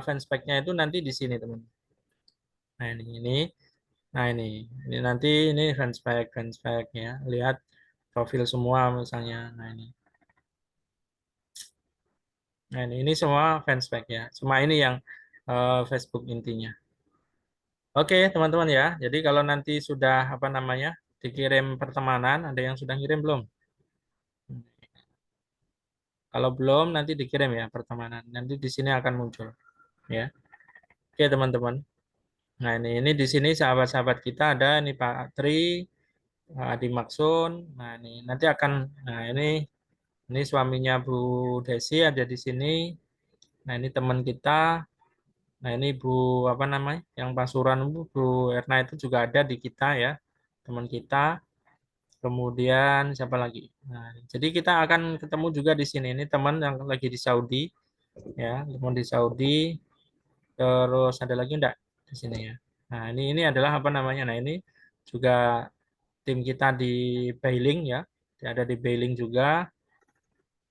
fanspage-nya itu nanti di sini teman. Nah nah ini nanti ini fanspage ya. Lihat profil semua misalnya. Nah ini semua fanspage ya. Cuma ini yang Facebook intinya. Oke teman-teman ya. Jadi kalau nanti sudah apa namanya dikirim pertemanan, ada yang sudah ngirim belum? Kalau belum nanti dikirim ya pertemanan. Nanti di sini akan muncul ya. Oke teman-teman. Nah ini di sini sahabat-sahabat kita ada ini Pak Tri, Adi Maksun. Nah ini nanti akan nah ini suaminya Bu Desi ada di sini. Nah ini teman kita. Nah ini Bu apa namanya yang Pasuruan Bu Erna itu juga ada di kita ya teman kita. Kemudian siapa lagi? Nah, jadi kita akan ketemu juga di sini. Ini teman yang lagi di Saudi ya, teman di Saudi. Terus ada lagi enggak di sini ya? Nah, ini adalah apa namanya? Nah, ini juga tim kita di Bailing ya. Ada di Bailing juga.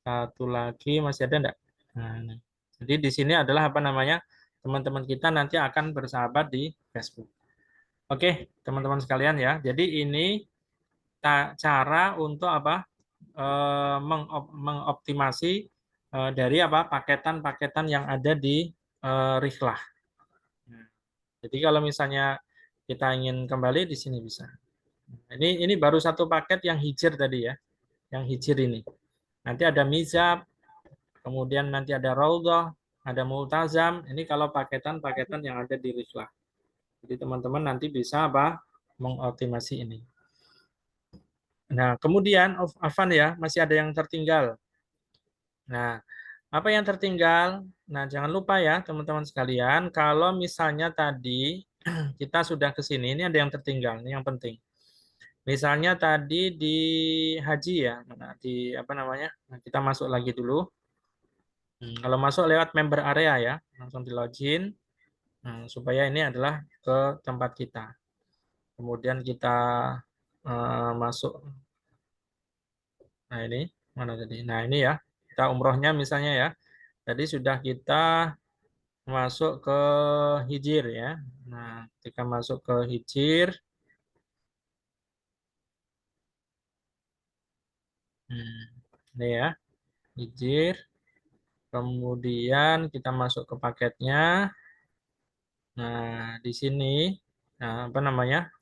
Satu lagi masih ada enggak? Nah, jadi di sini adalah apa namanya? Teman-teman kita nanti akan bersahabat di Facebook. Oke, teman-teman sekalian ya. Jadi ini cara untuk apa? Mengoptimasi dari apa? Paketan-paketan yang ada di Rihlah. Jadi kalau misalnya kita ingin kembali di sini bisa. Ini baru satu paket yang hijir tadi ya, yang hijir ini. Nanti ada mizab, kemudian nanti ada raudhah, ada multazam. Ini kalau paketan-paketan yang ada di Rihlah. Jadi teman-teman nanti bisa apa? Mengoptimasi ini. Nah, kemudian Afan ya, masih ada yang tertinggal. Nah, Apa yang tertinggal? Nah, jangan lupa ya teman-teman sekalian, kalau misalnya tadi kita sudah ke sini, ini ada yang tertinggal, ini yang penting. Misalnya tadi di haji ya, nah, di apa namanya? Nah, kita masuk lagi dulu. Kalau masuk lewat member area ya, langsung di login. Supaya ini adalah ke tempat kita. Kemudian kita masuk. Nah ini mana tadi? Nah ini ya, kita umrohnya misalnya ya. Tadi sudah kita masuk ke hijir ya. Nah ketika masuk ke hijir, ini ya, hijir. Kemudian kita masuk ke paketnya. Nah di sini, nah, apa namanya?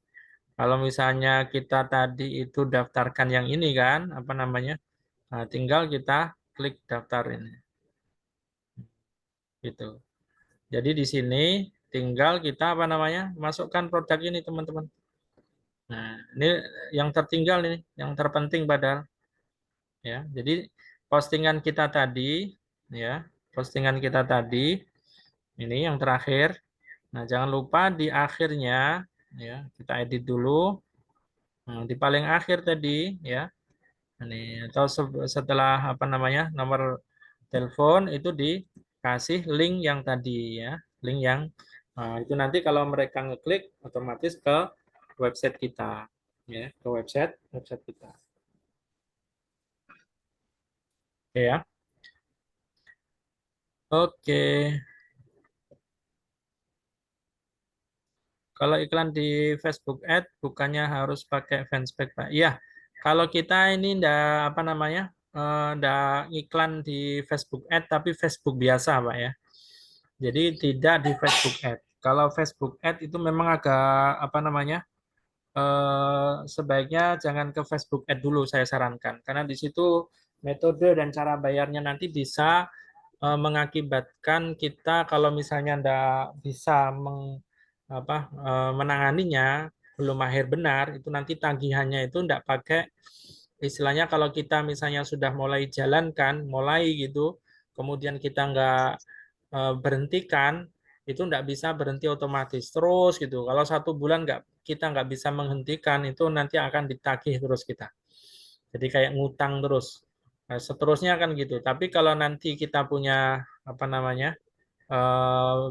Kalau misalnya kita tadi itu daftarkan yang ini kan, apa namanya? Nah, tinggal kita klik daftar ini. Gitu. Jadi di sini tinggal kita apa namanya? Masukkan produk ini, teman-teman. Nah, ini yang tertinggal nih, yang terpenting padahal ya. Jadi postingan kita tadi ya, postingan kita tadi ini yang terakhir. Nah, jangan lupa di akhirnya ya, kita edit dulu. Nah, di paling akhir tadi ya. Ini atau setelah apa namanya? Nomor telepon itu dikasih link yang tadi ya, link yang itu nanti kalau mereka ngeklik otomatis ke website kita ya, ke website kita. Oke ya. Oke. Kalau iklan di Facebook Ad bukannya harus pakai fanspage, Pak? Iya. Kalau kita ini ndak apa namanya? Ndak iklan di Facebook Ad tapi Facebook biasa, Pak ya. Jadi tidak di Facebook Ad. Kalau Facebook Ad itu memang agak apa namanya? Sebaiknya jangan ke Facebook Ad dulu saya sarankan karena di situ metode dan cara bayarnya nanti bisa mengakibatkan kita kalau misalnya tidak bisa menanganinya belum mahir benar itu nanti tagihannya itu tidak pakai istilahnya kalau kita misalnya sudah mulai jalankan mulai gitu kemudian kita nggak berhentikan itu nggak bisa berhenti otomatis terus gitu. Kalau 1 bulan kita nggak bisa menghentikan itu nanti akan ditagih terus kita. Jadi kayak ngutang terus. Nah, seterusnya kan gitu. Tapi kalau nanti kita punya apa namanya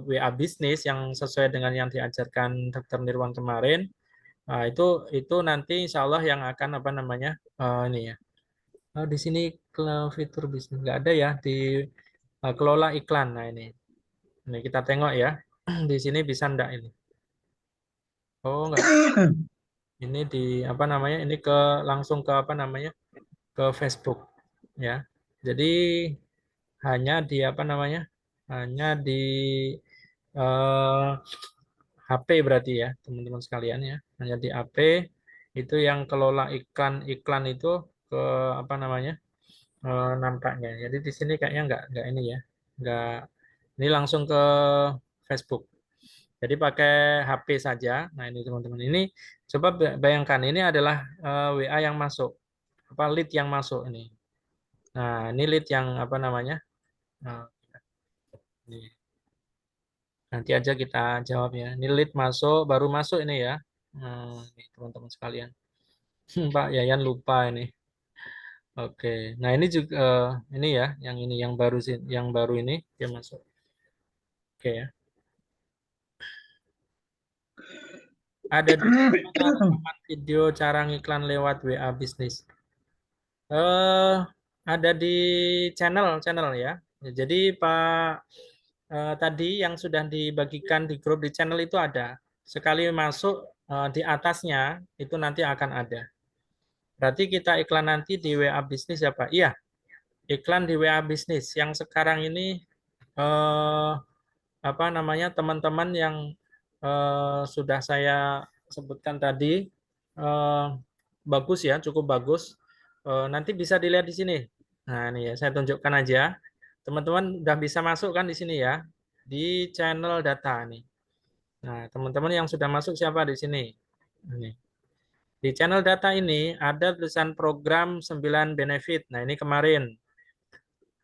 WA bisnis yang sesuai dengan yang diajarkan Dr. Nirwan kemarin, nah, itu nanti Insya Allah yang akan apa namanya ini ya. Di sini fitur bisnis nggak ada ya di kelola iklan. Nah ini. Ini kita tengok ya. Di sini bisa enggak ini? Oh, enggak. Ini di apa namanya? Ini langsung ke apa namanya? Ke Facebook ya. Jadi hanya di apa namanya? Hanya di HP berarti ya, teman-teman sekalian ya. Hanya di HP itu yang kelola iklan itu ke apa namanya? Nampaknya. Jadi di sini kayaknya enggak ini ya. Enggak ini langsung ke Facebook. Jadi pakai HP saja. Nah ini teman-teman ini coba bayangkan ini adalah WA yang masuk, apa lead yang masuk ini. Nah ini lead yang apa namanya? Nah, ini. Nanti aja kita jawab ya. Ini lead masuk, baru masuk ini ya. Ini teman-teman sekalian. Pak Yayan lupa ini. Oke. Nah ini juga ini ya, yang ini yang baru ini dia masuk. Oke ya. Ada di rekaman video cara ngiklan lewat WA bisnis. Ada di channel ya. Jadi Pak tadi yang sudah dibagikan di grup di channel itu ada. Sekali masuk di atasnya itu nanti akan ada. Berarti kita iklan nanti di WA bisnis ya Pak? Iya, iklan di WA bisnis yang sekarang ini apa namanya teman-teman yang sudah saya sebutkan tadi bagus ya, cukup bagus. Nanti bisa dilihat di sini. Nah, ini ya, saya tunjukkan aja. Teman-teman udah bisa masuk kan di sini ya, di channel data nih. Nah, teman-teman yang sudah masuk siapa di sini? Ini. Di channel data ini ada tulisan program 9 benefit. Nah, ini kemarin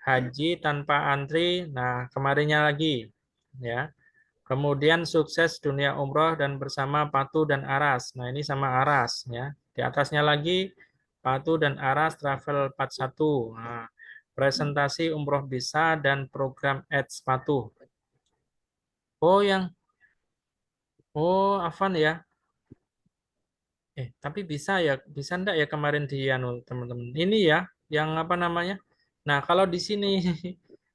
haji tanpa antri. Nah, kemarinnya lagi ya. Kemudian sukses dunia umroh dan bersama Patu dan Aras. Nah, ini sama Aras ya. Di atasnya lagi Patu dan Aras Travel 41. Nah, presentasi umroh bisa dan program ads Patu. Oh, Afan ya. Tapi bisa ya, bisa enggak ya kemarin di teman-teman. Ini ya, yang apa namanya? Nah, kalau di sini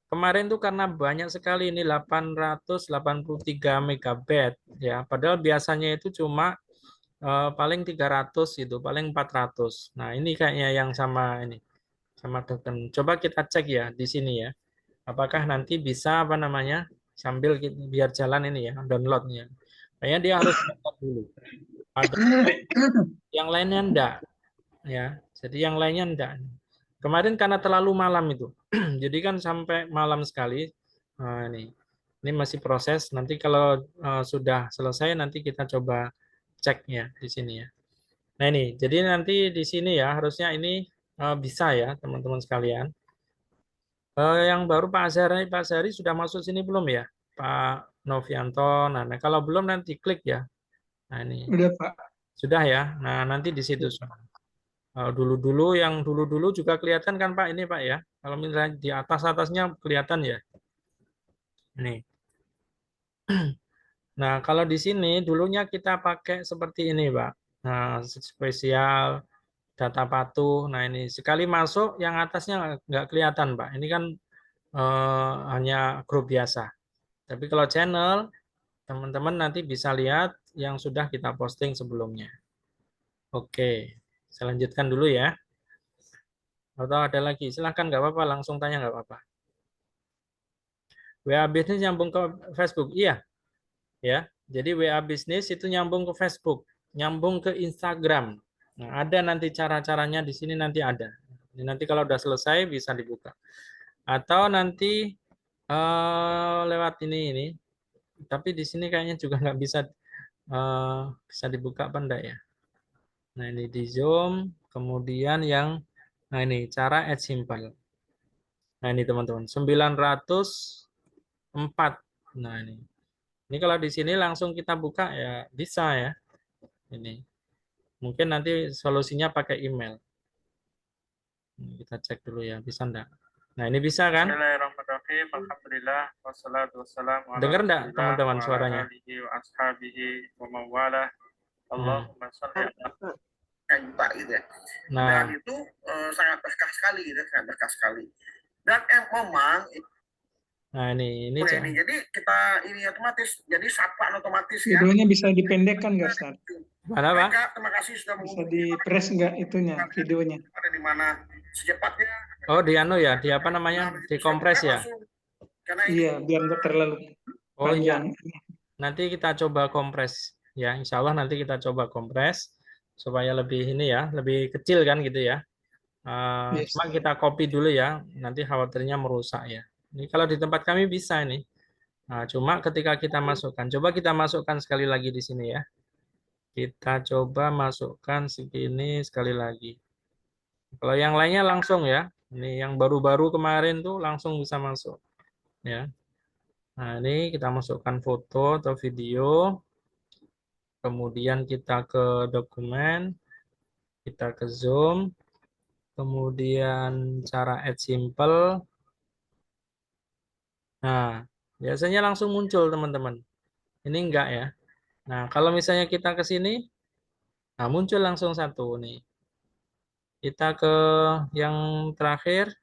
kemarin tuh karena banyak sekali ini 883 megabyte ya. Padahal biasanya itu cuma paling 300 itu, paling 400. Nah, ini kayaknya yang sama ini, sama token. Coba kita cek ya di sini ya. Apakah nanti bisa apa namanya? Sambil biar jalan ini ya, downloadnya. Kayaknya dia harus download dulu. Ada yang lainnya enggak ya. Jadi yang lainnya enggak. Kemarin karena terlalu malam itu. Jadi kan sampai malam sekali. Nah, ini masih proses. Nanti kalau sudah selesai nanti kita coba cek ya di sini ya. Nah, ini. Jadi nanti di sini ya harusnya ini bisa ya teman-teman sekalian. Yang baru Pak Azhari sudah masuk sini belum ya? Pak Novianto. Nah, kalau belum nanti klik ya. Nah, ini. Udah, Pak. Sudah ya. Nah, nanti di situ. Dulu-dulu yang dulu-dulu juga kelihatan kan Pak ini Pak ya. Kalau misalnya di atas-atasnya kelihatan ya. Ini. Nah, kalau di sini dulunya kita pakai seperti ini Pak. Nah, spesial data patuh. Nah, ini sekali masuk yang atasnya nggak kelihatan Pak. Ini kan hanya grup biasa. Tapi kalau channel, teman-teman nanti bisa lihat yang sudah kita posting sebelumnya. Oke, saya lanjutkan dulu ya. Atau ada lagi? Silahkan, nggak apa-apa. Langsung tanya, nggak apa-apa. WA bisnis nyambung ke Facebook. Iya, ya. Jadi WA bisnis itu nyambung ke Facebook, nyambung ke Instagram. Nah, ada nanti cara-caranya di sini nanti ada. Nanti kalau udah selesai bisa dibuka. Atau nanti lewat ini. Tapi di sini kayaknya juga nggak bisa bisa dibuka apa enggak ya. Nah, ini di Zoom. Kemudian nah ini cara add simple. Nah, ini teman-teman 904. Nah, ini kalau di sini langsung kita buka ya bisa ya. Ini. Mungkin nanti solusinya pakai email. Kita cek dulu ya, bisa enggak? Nah, ini bisa kan? Bismillahirrahmanirrahim. Alhamdulillah wassalatu wassalamu ala Dengar enggak Rasulillah teman-teman wa ala suaranya? alihi wa ashabihi wa mawalah. Allahumma shalli ala juta gitu ya. Nah, Dan itu sangat berkah sekali gitu, sangat berkah sekali. Dan memang nah ini jadi kita ini otomatis jadi sapaan otomatis ya. Videonya bisa dipendekkan nggak, Ustaz? mana Pak? Mereka terima kasih sudah Bisa menghubungi di-press nggak itunya, videonya? ada di mana secepatnya. Oh, di anu ya, di apa namanya? Dikompres ya. Karena ini Iya, biar nggak terlalu Oh iya, panjang. nanti kita coba kompres ya. Insya Allah nanti kita coba kompres supaya lebih ini ya, lebih kecil kan gitu ya. Yes. Cuma kita copy dulu ya, nanti khawatirnya merusak ya. Ini kalau di tempat kami bisa ini. Nah, cuma ketika kita masukkan, coba kita masukkan sekali lagi di sini ya. Kita coba masukkan segini sekali lagi. Kalau yang lainnya langsung ya. Ini yang baru-baru kemarin tuh langsung bisa masuk ya. Nah, ini kita masukkan foto atau video. Kemudian kita ke dokumen, kita ke Zoom, kemudian cara add simple. Nah, biasanya langsung muncul teman-teman. Ini enggak ya. Nah, kalau misalnya kita ke sini, nah muncul langsung satu nih. Kita ke yang terakhir.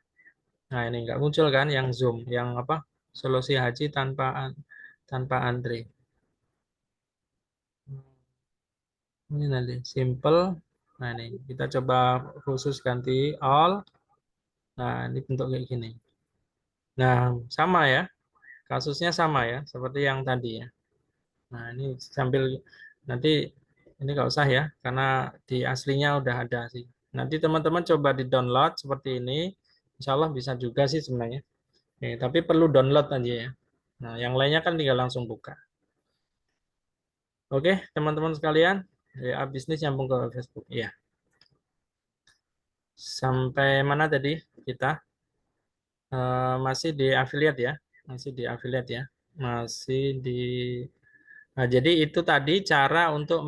Nah, ini enggak muncul kan yang Zoom, yang apa? Solusi haji tanpa antri. Ini nanti simple. Nah, ini kita coba khusus ganti all. Nah, ini bentuk kayak gini. Nah, sama ya. Kasusnya sama ya, seperti yang tadi ya. Nah, ini sambil nanti ini nggak usah ya, karena di aslinya udah ada sih. Nanti teman-teman coba di-download seperti ini. Insya Allah bisa juga sih sebenarnya. Tapi perlu download aja ya. Nah, yang lainnya kan tinggal langsung buka. Oke, teman-teman sekalian, ya bisnis nyambung ke Facebook. Iya. Sampai mana tadi kita? Masih di affiliate ya, masih di affiliate ya, masih di. Nah, jadi itu tadi cara untuk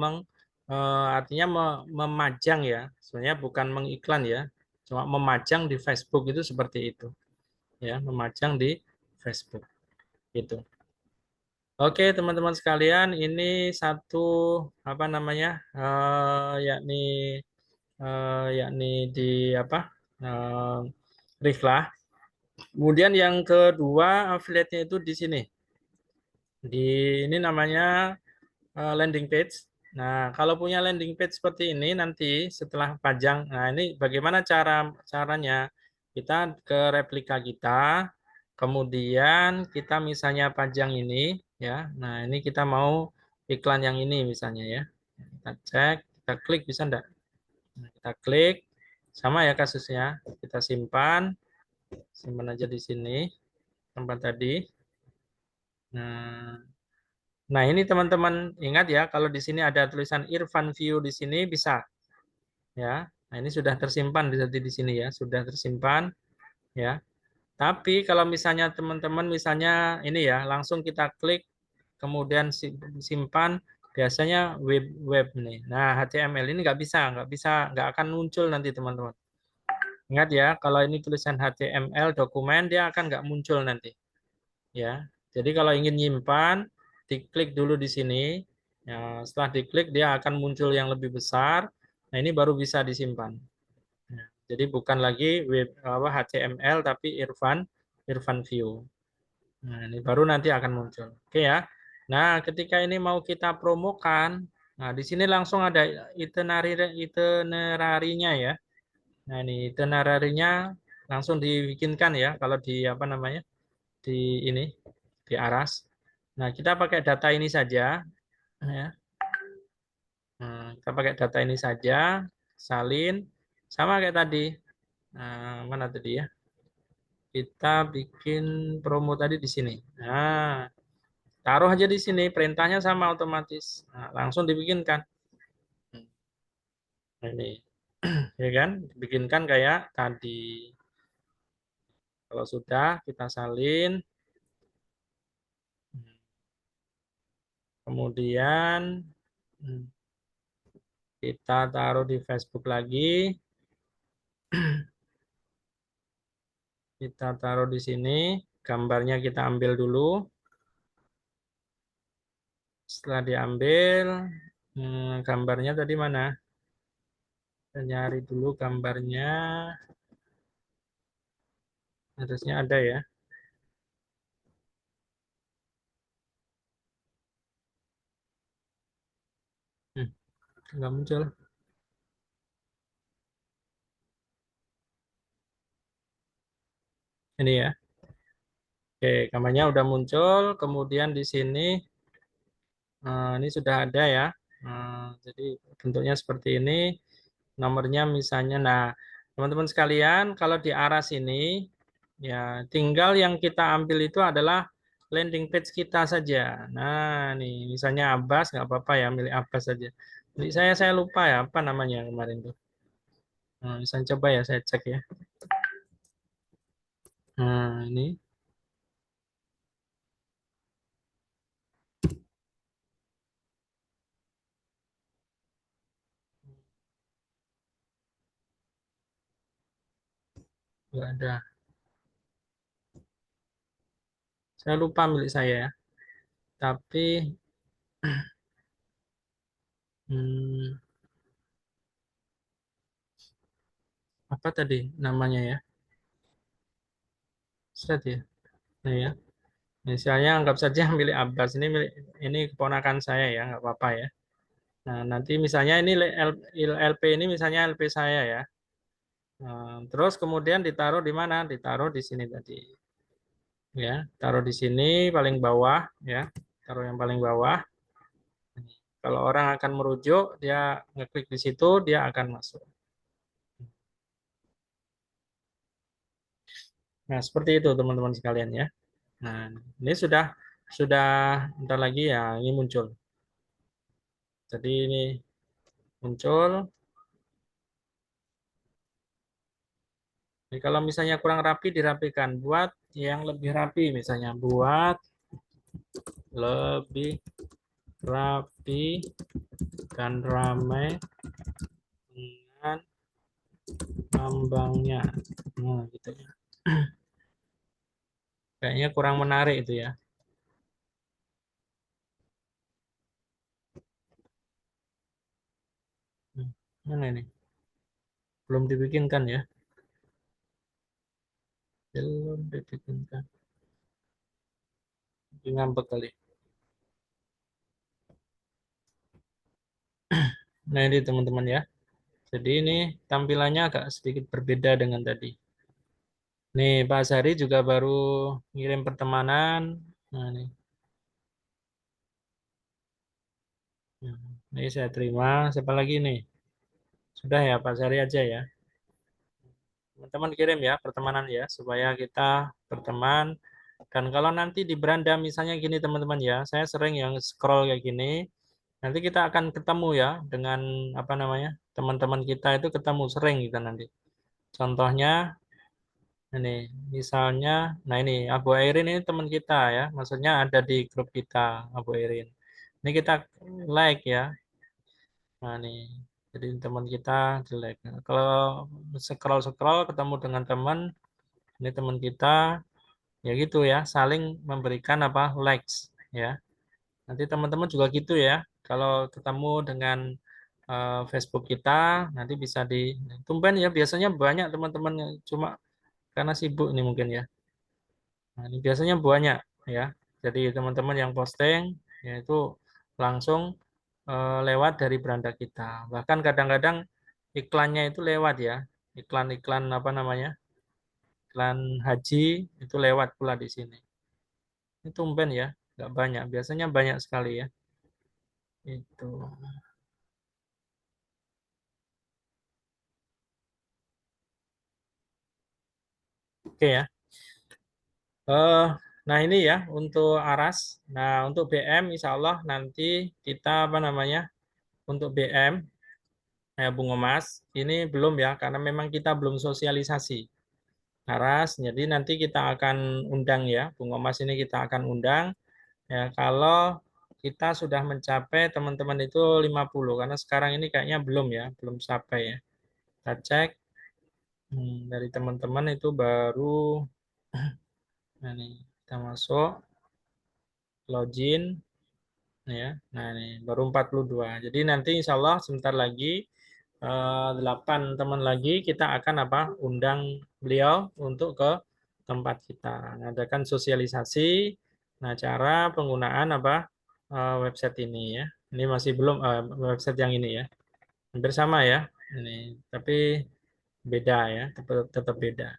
artinya memajang ya, sebenarnya bukan mengiklan ya, cuma memajang di Facebook itu seperti itu, ya, memajang di Facebook itu. Oke, teman-teman sekalian, ini satu apa namanya, yakni di apa, Riflah. Kemudian yang kedua affiliate-nya itu di sini. Ini namanya landing page. Nah, kalau punya landing page seperti ini nanti setelah pajang, nah ini bagaimana caranya? Kita ke replika kita, kemudian kita misalnya pajang ini ya. Nah, ini kita mau iklan yang ini misalnya ya. Kita cek, kita klik bisa enggak? Nah, kita klik sama ya kasusnya. Kita simpan aja di sini tempat tadi. Nah, ini teman-teman ingat ya, kalau di sini ada tulisan Irfan View di sini bisa ya. Nah, ini sudah tersimpan di sini ya, sudah tersimpan ya. Tapi kalau misalnya teman-teman misalnya ini ya, langsung kita klik kemudian simpan, biasanya web nih. Nah, HTML ini nggak akan muncul nanti teman-teman. Ingat ya, kalau ini tulisan HTML dokumen dia akan nggak muncul nanti. Ya, jadi kalau ingin nyimpan, diklik dulu di sini. Ya, setelah diklik dia akan muncul yang lebih besar. Nah, ini baru bisa disimpan. Ya, jadi bukan lagi HTML tapi Irfan View. Nah, ini baru nanti akan muncul. Oke ya. Nah, ketika ini mau kita promokan, nah di sini langsung ada itinerarinya ya. Nah, ini itinerarinya langsung dibikinkan ya kalau di apa namanya? Di ini di Aras. Nah, kita pakai data ini saja ya. Kita pakai data ini saja, salin sama kayak tadi. Nah, mana tadi ya? Kita bikin promo tadi di sini. Nah, taruh aja di sini, perintahnya sama otomatis. Nah, langsung dibikinkan. Nah, ini ya kan? Dibikinkan kayak tadi. Kalau sudah kita salin, kemudian kita taruh di Facebook lagi. Kita taruh di sini, gambarnya kita ambil dulu. Setelah diambil, gambarnya tadi mana? Kita nyari dulu gambarnya. Harusnya ada ya. Nggak muncul. Ini ya. Oke, gambarnya udah muncul. Kemudian di sini, ini sudah ada ya. Jadi bentuknya seperti ini. Nomornya misalnya, nah teman-teman sekalian, kalau di arah sini, ya tinggal yang kita ambil itu adalah landing page kita saja. Nah, nih misalnya Abbas, nggak apa-apa ya, milik Abbas saja. Milik saya lupa ya, apa namanya kemarin tuh. Nah, misalnya coba ya, saya cek ya. Nah, ini. Nggak ada. Saya lupa milik saya ya. Tapi, apa tadi namanya ya? Set ya. Nah ya. Misalnya anggap saja milik Abbas ini keponakan saya ya, nggak apa-apa ya. Nah, nanti misalnya ini LP ini misalnya LP saya ya. Terus kemudian ditaruh di mana? Ditaruh di sini tadi. Ya, taruh di sini paling bawah ya. Taruh yang paling bawah. Kalau orang akan merujuk, dia ngeklik di situ, dia akan masuk. Nah, seperti itu teman-teman sekalian ya. Nah, ini sudah bentar lagi ya ini muncul. Jadi ini muncul. Jadi kalau misalnya kurang rapi, dirapikan. Buat yang lebih rapi, misalnya buat lebih rapi dan ramai dengan lambangnya. Nah, gitu ya. Kayaknya kurang menarik itu ya. Mana ini? Belum dibikinkan ya? Belum dibikinkan. Ngambek kali. Nah ini teman-teman ya. Jadi ini tampilannya agak sedikit berbeda dengan tadi. Nih Pak Sari juga baru ngirim pertemanan. Nah ini. Ini saya terima. Siapa lagi nih? Sudah ya Pak Sari aja ya. Teman-teman kirim ya pertemanan ya. Supaya kita berteman. Dan kalau nanti di beranda misalnya gini teman-teman ya. Saya sering yang scroll kayak gini. Nanti kita akan ketemu ya dengan apa namanya teman-teman kita itu ketemu sering kita nanti. Contohnya ini misalnya, nah ini Abu Airin ini teman kita ya, maksudnya ada di grup kita Abu Airin. Ini kita like ya, nah ini jadi teman kita di like. Nah, kalau scroll ketemu dengan teman, ini teman kita ya gitu ya, saling memberikan apa likes ya. Nanti teman-teman juga gitu ya. Kalau ketemu dengan Facebook kita, nanti bisa di tumben ya. Biasanya banyak teman-teman yang cuma karena sibuk ini mungkin ya. Nah, ini biasanya banyak ya. Jadi teman-teman yang posting yaitu langsung lewat dari beranda kita. Bahkan kadang-kadang iklannya itu lewat ya. Iklan-iklan apa namanya? Iklan haji itu lewat pula di sini. Ini tumben ya, nggak banyak. Biasanya banyak sekali ya. Itu. Oke ya. Nah ini ya untuk Aras. Nah untuk BM Insya Allah nanti kita apa namanya untuk BM Bung Omas ini belum ya karena memang kita belum sosialisasi Aras. Jadi nanti kita akan undang ya Bung Omas ini kita akan undang ya kalau kita sudah mencapai teman-teman itu 50 karena sekarang ini kayaknya belum ya belum sampai ya. Kita cek dari teman-teman itu baru nah ini kita masuk login ya. Nah, ini baru 42. Jadi nanti insya Allah sebentar lagi 8 teman lagi kita akan apa? Undang beliau untuk ke tempat kita. Ngadakan sosialisasi nah cara penggunaan apa? Website ini ya. Ini masih belum website yang ini ya. Hampir sama ya. Ini tapi beda ya, tetap beda.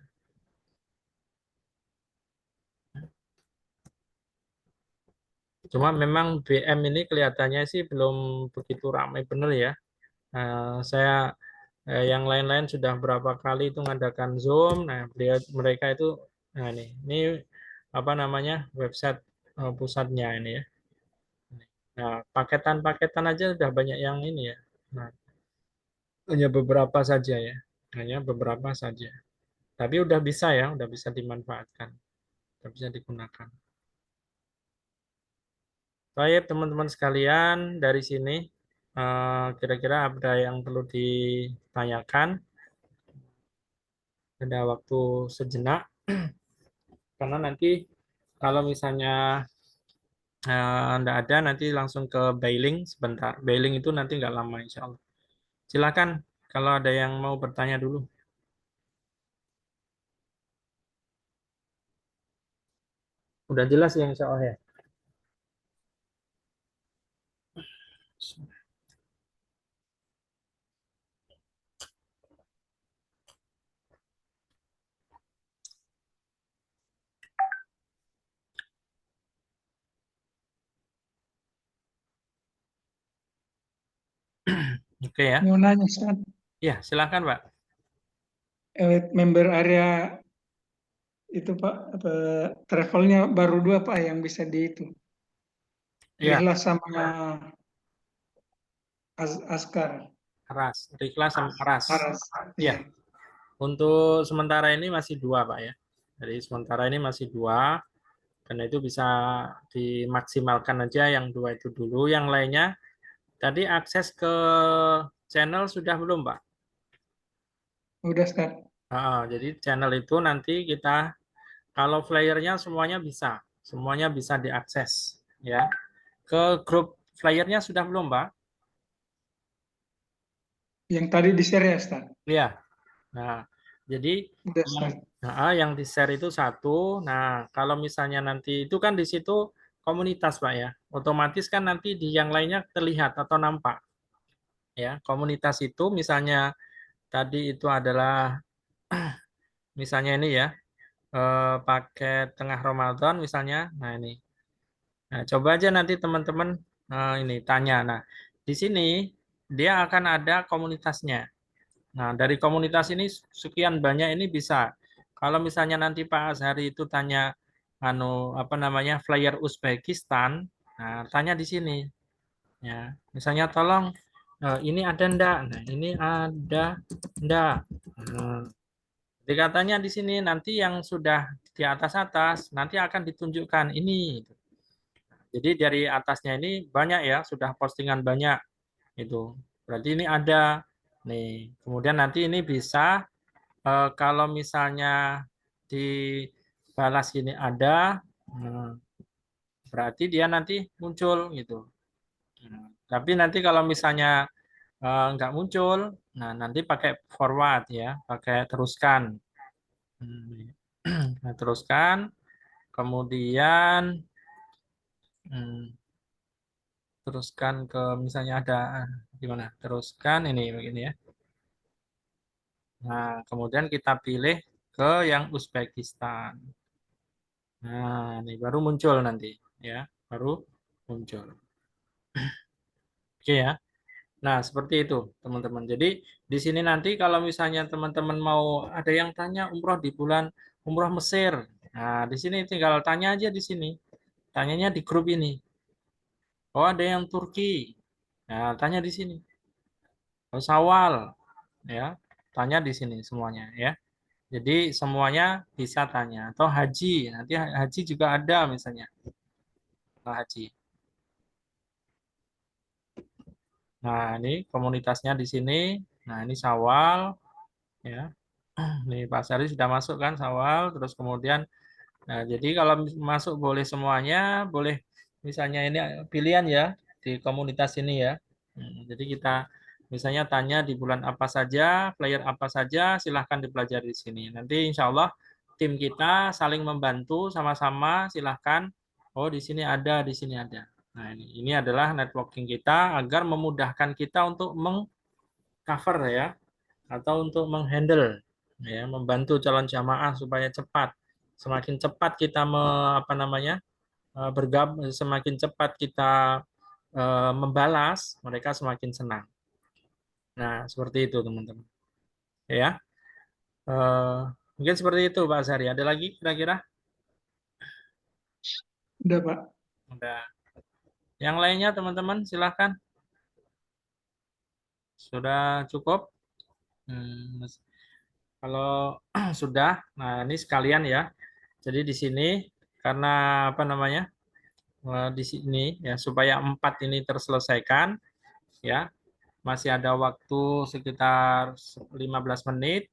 Cuma memang BM ini kelihatannya sih belum begitu ramai benar ya. Saya yang lain-lain sudah berapa kali itu mengadakan Zoom. Nah, mereka itu nah ini apa namanya website pusatnya ini ya. Nah, paketan-paketan aja sudah banyak yang ini ya. Nah, hanya beberapa saja ya. Hanya beberapa saja. Tapi udah bisa ya, udah bisa dimanfaatkan, udah bisa digunakan. Baik, teman-teman sekalian, dari sini kira-kira ada yang perlu ditanyakan. Ada waktu sejenak, karena nanti kalau misalnya enggak ada, nanti langsung ke Bailing sebentar. Bailing itu nanti nggak lama insya Allah. Silakan kalau ada yang mau bertanya dulu. Udah jelas ya insya Allah ya. Oke ya. Mau nanya, Ustaz, Ya, silakan Pak. member area itu Pak, apa, travelnya baru 2 Pak yang bisa di itu. Ya, Ikhlas sama Askar. Aras. Ikhlas sama Aras. Aras. Ya, Iya. Untuk sementara ini masih 2, Pak ya. Jadi sementara ini masih 2, karena itu bisa dimaksimalkan aja yang 2 itu dulu. Yang lainnya, tadi akses ke channel sudah belum, Pak? Udah Ustaz. Jadi channel itu nanti kita, kalau flyernya semuanya bisa diakses. Ya. Ke grup flyernya sudah belum, Pak? Yang tadi di-share ya Ustaz. Iya. Nah, jadi Udah yang Ustaz. yang di-share itu 1. Nah, kalau misalnya nanti itu kan di situ komunitas, Pak ya. Otomatis kan nanti di yang lainnya terlihat atau nampak. Ya, komunitas itu misalnya tadi itu adalah misalnya ini ya, paket tengah Ramadan misalnya. Nah, ini. Nah, coba aja nanti teman-teman ini tanya. Nah, di sini dia akan ada komunitasnya. Nah, dari komunitas ini sekian banyak ini bisa. Kalau misalnya nanti Pak Azhari itu tanya apa namanya flyer Uzbekistan, nah tanya di sini. Ya, misalnya tolong ini ada enggak? Nah, ini ada enggak? Nah, jadi katanya di sini nanti yang sudah di atas-atas nanti akan ditunjukkan ini. Jadi dari atasnya ini banyak ya, sudah postingan banyak itu. Berarti ini ada nih. Kemudian nanti ini bisa kalau misalnya dibalas ini ada, berarti dia nanti muncul gitu. Tapi nanti kalau misalnya nggak muncul, nah nanti pakai forward ya, pakai teruskan. Nah, teruskan, kemudian teruskan ke misalnya ada gimana? Teruskan ini begini ya. Nah, kemudian kita pilih ke yang Uzbekistan. Nah, ini baru muncul nanti ya, baru muncul. Oke ya. Nah, seperti itu, teman-teman. Jadi, di sini nanti kalau misalnya teman-teman mau ada yang tanya umroh di bulan umroh Mesir. Nah, di sini tinggal tanya aja di sini. Tanyanya di grup ini. Oh, ada yang Turki. Nah, tanya di sini. Oh, Sawal, ya. Tanya di sini semuanya, ya. Jadi semuanya bisa tanya. Atau haji, nanti haji juga ada misalnya. Nah, haji. Nah, ini komunitasnya di sini. Nah, ini Sawal, ya. Nih Pak Sari sudah masuk kan Sawal, terus kemudian, nah jadi kalau masuk boleh semuanya, boleh misalnya ini pilihan ya di komunitas ini ya. Jadi kita misalnya tanya di bulan apa saja, player apa saja, silahkan dipelajari di sini. Nanti insya Allah tim kita saling membantu sama-sama, silahkan. Oh di sini ada, di sini ada. Nah ini adalah networking kita agar memudahkan kita untuk mengcover ya, atau untuk menghandle ya, membantu calon jamaah supaya cepat. Semakin cepat kita apa namanya bergabung, semakin cepat kita membalas, mereka semakin senang. Nah, seperti itu teman-teman. Ya, eh, mungkin seperti itu Pak Azhari. Ada lagi kira-kira? Udah Pak. Udah. Yang lainnya teman-teman silahkan. Sudah cukup? Kalau sudah, nah ini sekalian ya. Jadi di sini karena apa namanya? Di sini ya supaya 4 ini terselesaikan ya. Masih ada waktu sekitar 15 menit.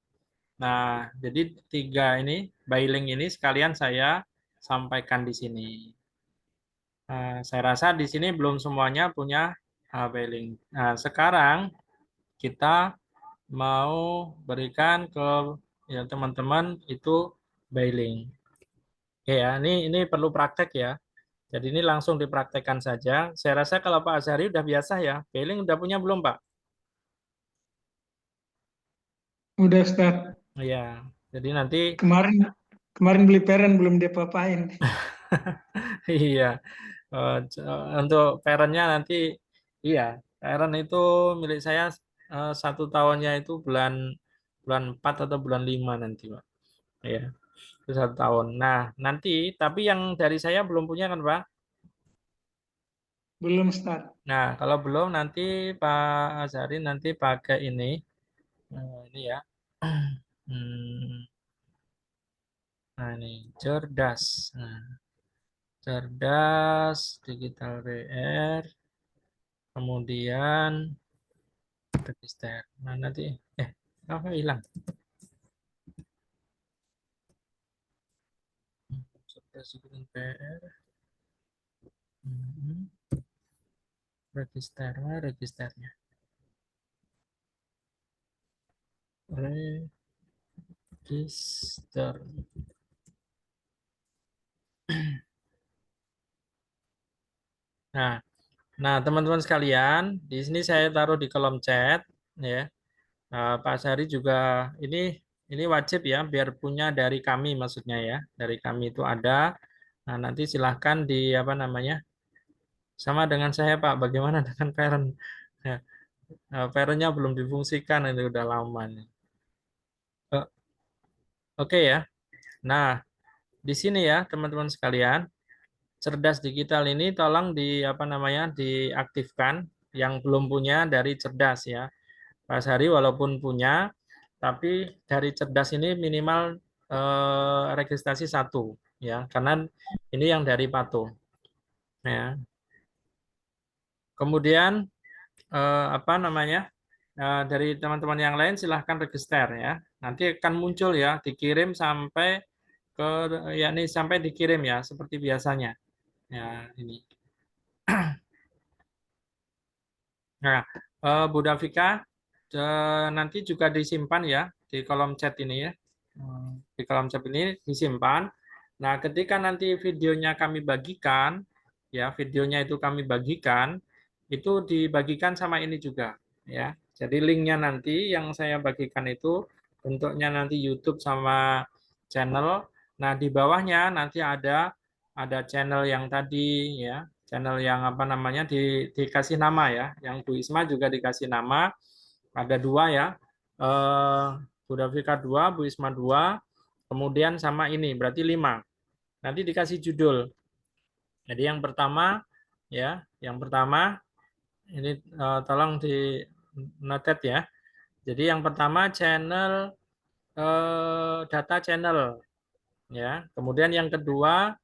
Nah, jadi 3 ini by link ini sekalian saya sampaikan di sini. Saya rasa di sini belum semuanya punya by link. Nah, sekarang kita mau berikan ke ya teman-teman itu by link. Oke ya, ini perlu praktek ya. Jadi ini langsung dipraktekkan saja. Saya rasa kalau Pak Azhari udah biasa ya. By link udah punya belum Pak? Udah Ustaz. Iya. Jadi nanti Kemarin kemarin beli peren belum diapa-apain. iya. Untuk parentnya nanti iya. Parent itu milik saya 1 tahunnya itu bulan bulan 4 atau bulan 5 nanti Pak. Ya, itu 1 tahun. Nah, nanti tapi yang dari saya belum punya kan Pak? Belum Ustaz. Nah, kalau belum nanti Pak Azhari nanti pakai ini ya. Nah, ini cerdas. Nah, cerdas digital PR. Kemudian register. Nah, nanti apa hilang? Cerdas digital PR. Register, mana registernya? Register. Nah, teman-teman sekalian, di sini saya taruh di kolom chat, ya. Pak Sari juga ini wajib ya, biar punya dari kami maksudnya ya, dari kami itu ada. Nah, nanti silahkan di apa namanya, sama dengan saya Pak. Bagaimana dengan parent? Ya, parentnya belum difungsikan, itu udah lama nih. Oke ya. Nah, di sini ya teman-teman sekalian. Cerdas digital ini tolong di apa namanya diaktifkan yang belum punya dari cerdas ya. Pak Sari walaupun punya, tapi dari cerdas ini minimal registrasi 1 ya, karena ini yang dari Pato ya. Kemudian apa namanya dari teman-teman yang lain silahkan register ya. Nanti akan muncul ya, dikirim sampai ke yakni sampai dikirim ya seperti biasanya ya ini. Nah, Bu Davika, nanti juga disimpan ya di kolom chat ini ya. Di kolom chat ini disimpan. Nah, ketika nanti videonya kami bagikan, ya videonya itu kami bagikan, itu dibagikan sama ini juga, ya. Jadi linknya nanti yang saya bagikan itu bentuknya nanti YouTube sama channel. Nah, di bawahnya nanti ada channel yang tadi ya, channel yang apa namanya dikasih nama ya, yang Bu Isma juga dikasih nama, ada 2 ya, Bu Davika 2, Bu Isma 2, kemudian sama ini berarti 5. Nanti dikasih judul. Jadi yang pertama ya, yang pertama ini tolong di noted ya. Jadi yang pertama channel data channel ya. Kemudian yang kedua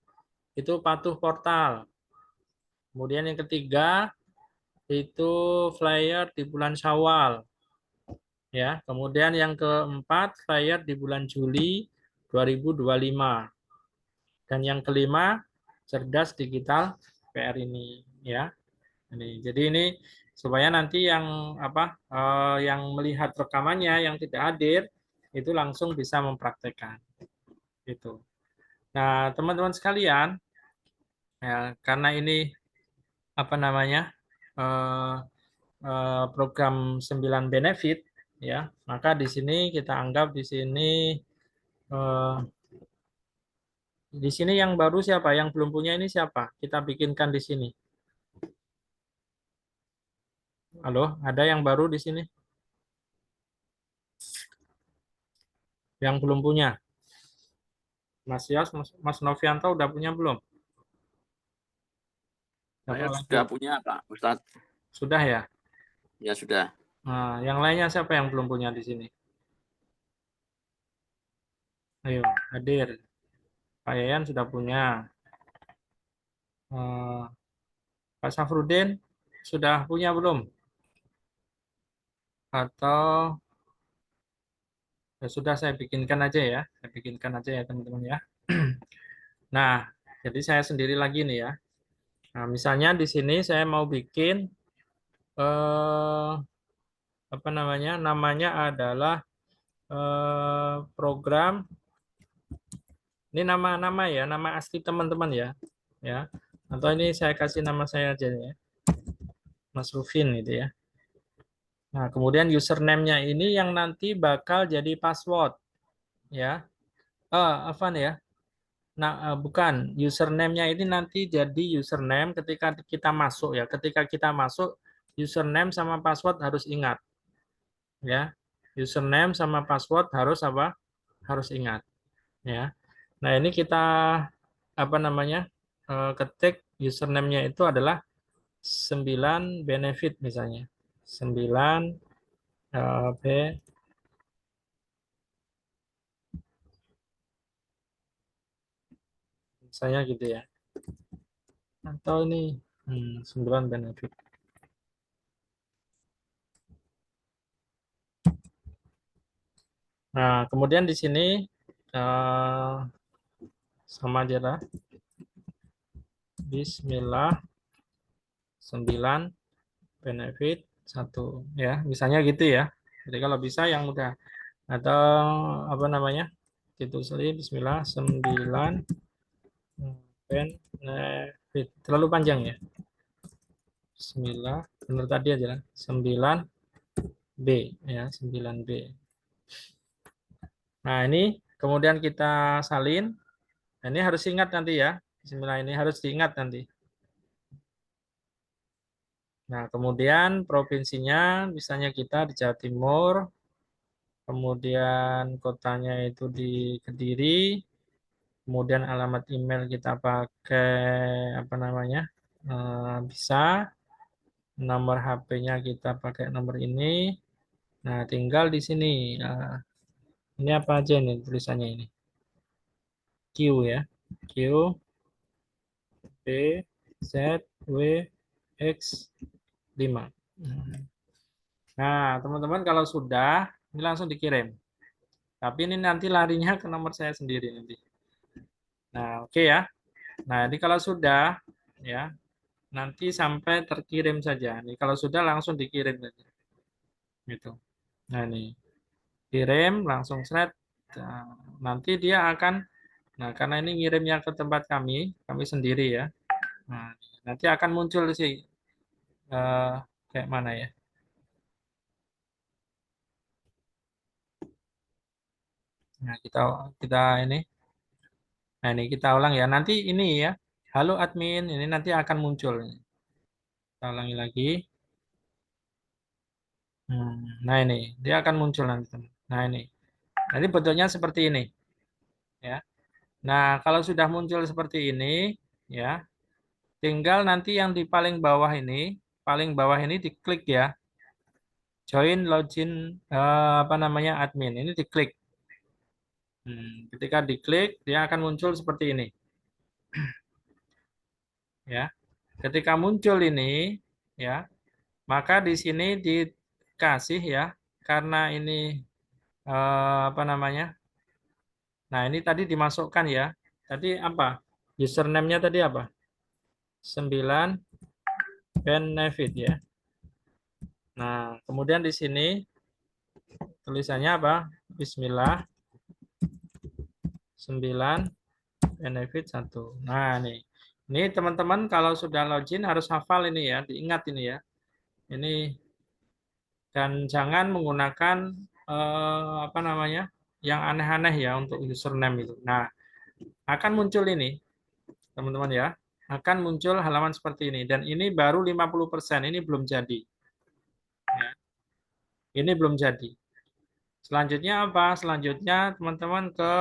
itu patuh portal. Kemudian yang ketiga itu flyer di bulan Syawal. Ya, kemudian yang keempat flyer di bulan Juli 2025. Dan yang kelima cerdas digital PR ini ya. Jadi ini supaya nanti yang yang melihat rekamannya yang tidak hadir itu langsung bisa mempraktekkan. Gitu. Nah, teman-teman sekalian, ya, karena ini apa namanya program 9 benefit ya, maka di sini kita anggap di sini yang baru siapa, yang belum punya ini siapa, kita bikinkan di sini. Halo, ada yang baru di sini yang belum punya? Mas Yos, Mas Novianto udah punya belum? Saya sudah punya Pak Ustadz. Sudah ya? Ya sudah. Nah, yang lainnya siapa yang belum punya di sini? Ayo, hadir. Pak Yayan sudah punya. Pak Safrudin sudah punya belum? Atau ya sudah saya bikinkan aja ya. Saya bikinkan aja ya teman-teman ya. Nah, jadi saya sendiri lagi nih ya. Nah, misalnya di sini saya mau bikin apa namanya? Namanya adalah program. Ini nama-nama ya, nama asli teman-teman ya. Ya. Atau ini saya kasih nama saya aja ya. Mas Rufin gitu ya. Nah, kemudian username-nya ini yang nanti bakal jadi password ya. Apa nih ya? Nah, bukan, username-nya ini nanti jadi username ketika kita masuk ya. Ketika kita masuk, username sama password harus ingat. Ya. Username sama password harus apa? Harus ingat. Ya. Nah, ini kita apa namanya? Ketik username-nya itu adalah 9 benefit misalnya. 9 B Saya gitu ya. Atau ini 9 benefit. Nah, kemudian di sini sama aja lah. Bismillah 9 benefit 1 ya, misalnya gitu ya. Jadi kalau bisa yang mudah atau apa namanya? Ditulis Bismillah 9 benefit. Terlalu panjang ya. Bismillah, benar tadi aja lah. 9B ya, 9B. Nah, ini kemudian kita salin. Nah, ini harus ingat nanti ya. Bismillah ini harus diingat nanti. Nah, kemudian provinsinya misalnya kita di Jawa Timur, kemudian kotanya itu di Kediri, kemudian alamat email kita pakai apa namanya? Bisa. Nomor HP-nya kita pakai nomor ini. Nah, tinggal di sini. Ini apa aja nih tulisannya ini? Q ya. Q, B, Z, W, X, 5. Nah, teman-teman kalau sudah, ini langsung dikirim. Tapi ini nanti larinya ke nomor saya sendiri nanti. Nah, oke ya. Nah, ini kalau sudah, ya, nanti sampai terkirim saja. Ini kalau sudah langsung dikirim saja. Gitu. Nah, ini kirim langsung thread. Nah, nanti dia akan, nah karena ini ngirimnya ke tempat kami sendiri ya. Nah, nanti akan muncul sih kayak mana ya? Nah, kita ini. Nah, ini kita ulang ya. Nanti ini ya. Halo admin, ini nanti akan muncul. Kita ulangi lagi. Nah, ini dia akan muncul nanti. Nah, ini. Nanti bentuknya seperti ini. Ya. Nah, kalau sudah muncul seperti ini, ya, tinggal nanti yang di paling bawah ini diklik ya. Join login apa namanya admin. Ini diklik. Ketika diklik, dia akan muncul seperti ini. Ya. Ketika muncul ini, ya, maka di sini dikasih ya, karena ini apa namanya? Nah, ini tadi dimasukkan ya. Tadi apa? Username-nya tadi apa? 9 benefit ya. Nah, kemudian di sini tulisannya apa? Bismillah 9 benefit 1. Nah, nih. Ini teman-teman kalau sudah login harus hafal ini ya, diingat ini ya. Ini dan jangan menggunakan apa namanya? Yang aneh-aneh ya untuk username itu. Nah, akan muncul ini, teman-teman ya. Akan muncul halaman seperti ini dan ini baru 50%, ini belum jadi. Ya. Ini belum jadi. Selanjutnya apa? Selanjutnya teman-teman ke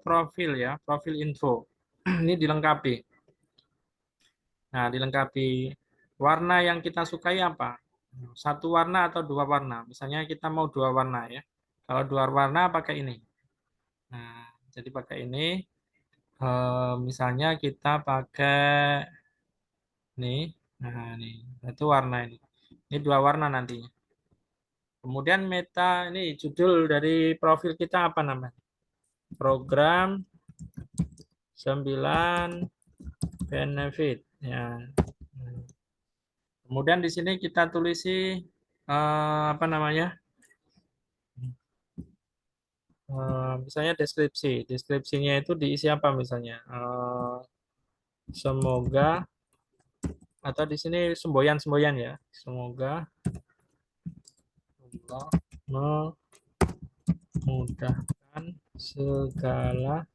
profil ya, profil info. Ini dilengkapi. Nah, dilengkapi warna yang kita sukai apa? Satu warna atau dua warna. Misalnya kita mau dua warna ya. Kalau dua warna pakai ini. Nah, jadi pakai ini. Misalnya kita pakai ini. Nah, ini itu warna ini. Ini dua warna nantinya. Kemudian meta ini judul dari profil kita apa namanya? Program 9 benefit ya. Kemudian di sini kita tulisi apa namanya? Misalnya deskripsi. Deskripsinya itu diisi apa misalnya? Semoga atau di sini semboyan-semboyan ya. Semoga Allah memudahkan segala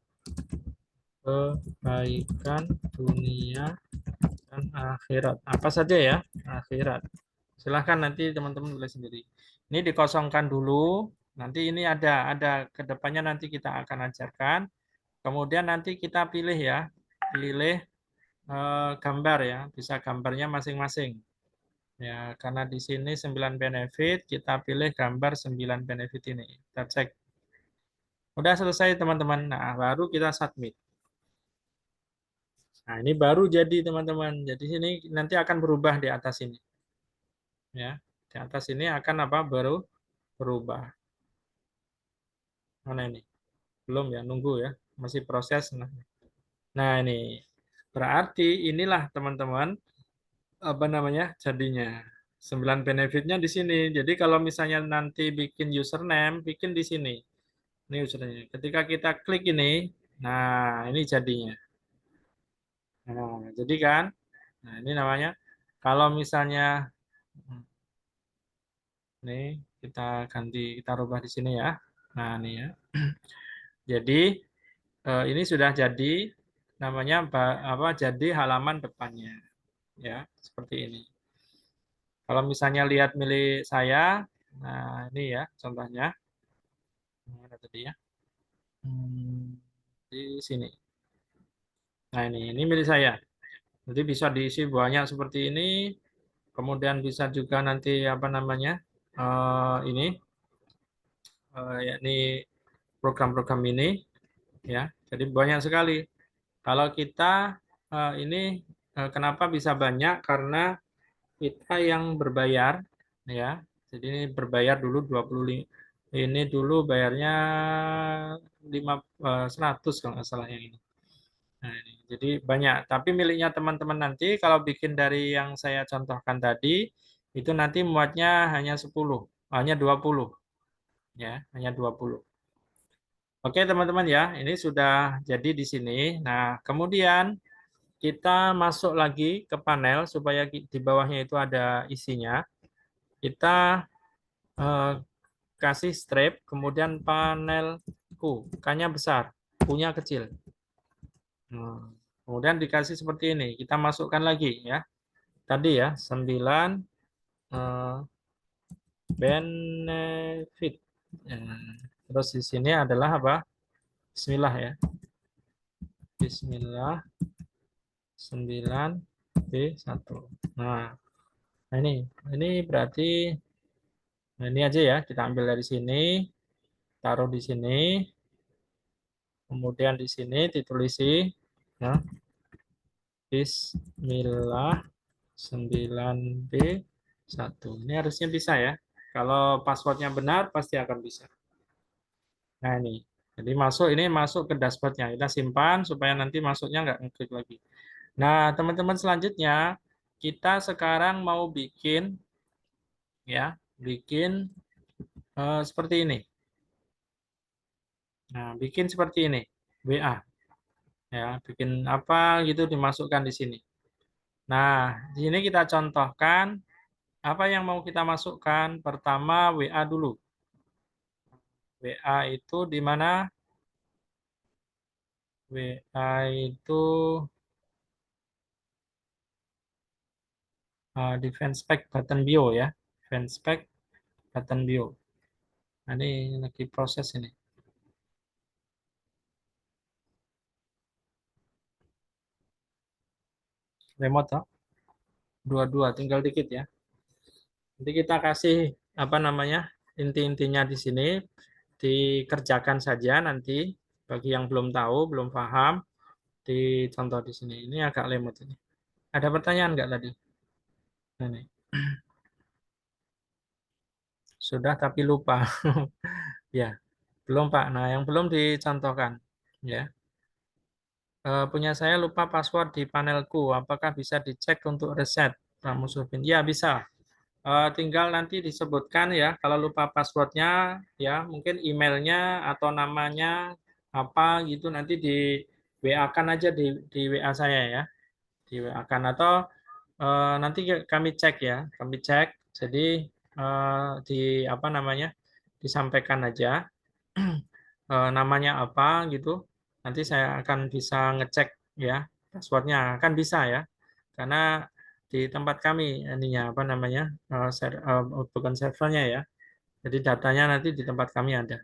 kebaikan dunia dan akhirat. Apa saja ya? Akhirat. Silahkan nanti teman-teman tulis sendiri. Ini dikosongkan dulu. Nanti ini ada kedepannya nanti kita akan ajarkan. Kemudian nanti kita pilih ya, pilih gambar ya, bisa gambarnya masing-masing. Ya, karena di sini 9 benefit, kita pilih gambar 9 benefit ini. Kita cek. Udah selesai teman-teman. Nah, baru kita submit. Nah, ini baru jadi teman-teman. Jadi sini nanti akan berubah di atas ini. Ya, di atas ini akan apa? Baru berubah. Mana ini? Belum ya, nunggu ya. Masih proses. Nah, ini berarti inilah teman-teman apa namanya? Jadinya 9 benefitnya di sini. Jadi kalau misalnya nanti bikin username, bikin di sini. Ini username. Ketika kita klik ini, nah ini jadinya. Nah, jadi kan, nah ini namanya kalau misalnya ini kita ganti, kita rubah di sini ya. Nah, ini ya. Jadi ini sudah jadi namanya apa? Jadi halaman depannya ya, seperti ini. Kalau misalnya lihat milik saya, nah ini ya contohnya. Mana tadi ya? Di sini. Nah, ini milik saya. Jadi bisa diisi banyak seperti ini. Kemudian bisa juga nanti apa namanya? Ini yakni program-program ini ya. Jadi banyak sekali. Kalau kita ini kenapa bisa banyak? Karena kita yang berbayar ya. Jadi ini berbayar dulu 25, ini dulu bayarnya 100 kalau nggak salah yang ini. Nah, ini. Jadi banyak, tapi miliknya teman-teman nanti kalau bikin dari yang saya contohkan tadi itu nanti muatnya hanya 10, hanya 20 ya, hanya 20. Oke, teman-teman ya, ini sudah jadi di sini. Nah, kemudian kita masuk lagi ke panel supaya di bawahnya itu ada isinya. Kita kasih strip, kemudian panel Q, K-nya besar, U-nya kecil. Kemudian dikasih seperti ini, kita masukkan lagi ya. Tadi ya, 9 benefit. Terus di sini adalah apa? Bismillah ya. Bismillah 9B1. Nah, ini berarti nah ini aja ya, kita ambil dari sini, taruh di sini. Kemudian di sini ditulisi ya. Bismillah 9B1. Ini harusnya bisa ya. Kalau passwordnya benar pasti akan bisa. Nah ini, jadi ini masuk ke dashboardnya. Kita simpan supaya nanti masuknya nggak ngeklik lagi. Nah teman-teman selanjutnya kita sekarang mau bikin ya, bikin seperti ini. Nah bikin seperti ini, WA. Ya, bikin apa gitu dimasukkan di sini. Nah di sini kita contohkan apa yang mau kita masukkan. Pertama WA dulu. WA itu di mana? WA itu di fanspage button bio ya. Fanspage button bio. Nah, ini lagi proses ini. Remote toh? Dua-dua, tinggal dikit ya. Nanti kita kasih apa namanya inti-intinya di sini. Dikerjakan saja nanti. Bagi yang belum tahu, belum paham, dicontoh di sini. Ini agak lemot ini. Ada pertanyaan nggak tadi? Nah, ini. Sudah tapi lupa. Ya, belum Pak. Nah, yang belum dicontohkan. Ya. Punya saya lupa password di panelku. Apakah bisa dicek untuk reset? Pak Musufin. Ya, bisa. Tinggal nanti disebutkan ya, kalau lupa passwordnya, ya mungkin emailnya atau namanya apa gitu nanti di WA-kan aja di WA saya ya, di WA-kan atau nanti kami cek ya, kami cek. Jadi di apa namanya disampaikan aja namanya apa gitu. Nanti saya akan bisa ngecek ya passwordnya, kan bisa ya, karena di tempat kami ininya apa namanya bukan servernya ya, jadi datanya nanti di tempat kami ada.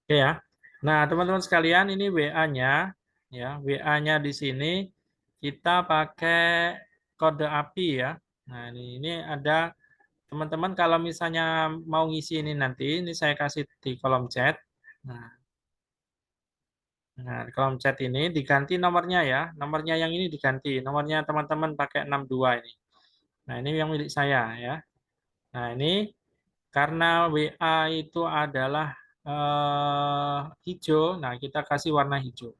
Oke ya. Nah teman-teman sekalian ini WA-nya ya, WA-nya di sini kita pakai kode API ya. Nah ini ada teman-teman kalau misalnya mau ngisi ini nanti ini saya kasih di kolom chat. Nah, kolom chat ini diganti nomornya ya. Nomornya yang ini diganti. Nomornya teman-teman pakai 62 ini. Nah, ini yang milik saya ya. Nah, ini karena WA itu adalah hijau, nah kita kasih warna hijau.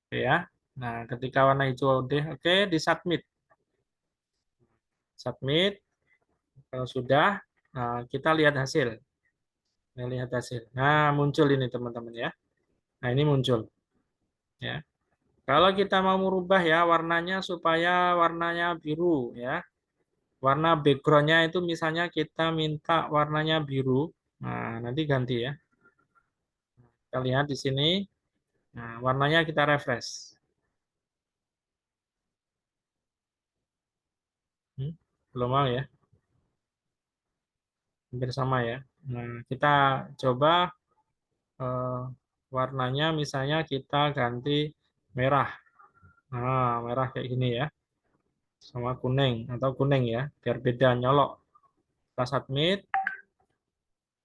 Oke ya. Nah, ketika warna hijau udah oke, di submit. Submit. Kalau sudah, nah, kita lihat hasil. Nah, lihat hasil. Nah, muncul ini teman-teman ya. Nah, ini muncul. Ya. Kalau kita mau merubah ya warnanya supaya warnanya biru ya. Warna backgroundnya itu misalnya kita minta warnanya biru. Nah, nanti ganti ya. Kita lihat di sini. Nah, warnanya kita refresh. Belum mau ya. Hampir sama ya. Nah, kita coba warnanya misalnya kita ganti merah. Nah, merah kayak gini ya. Sama kuning atau kuning ya, biar beda nyolok. Kita submit.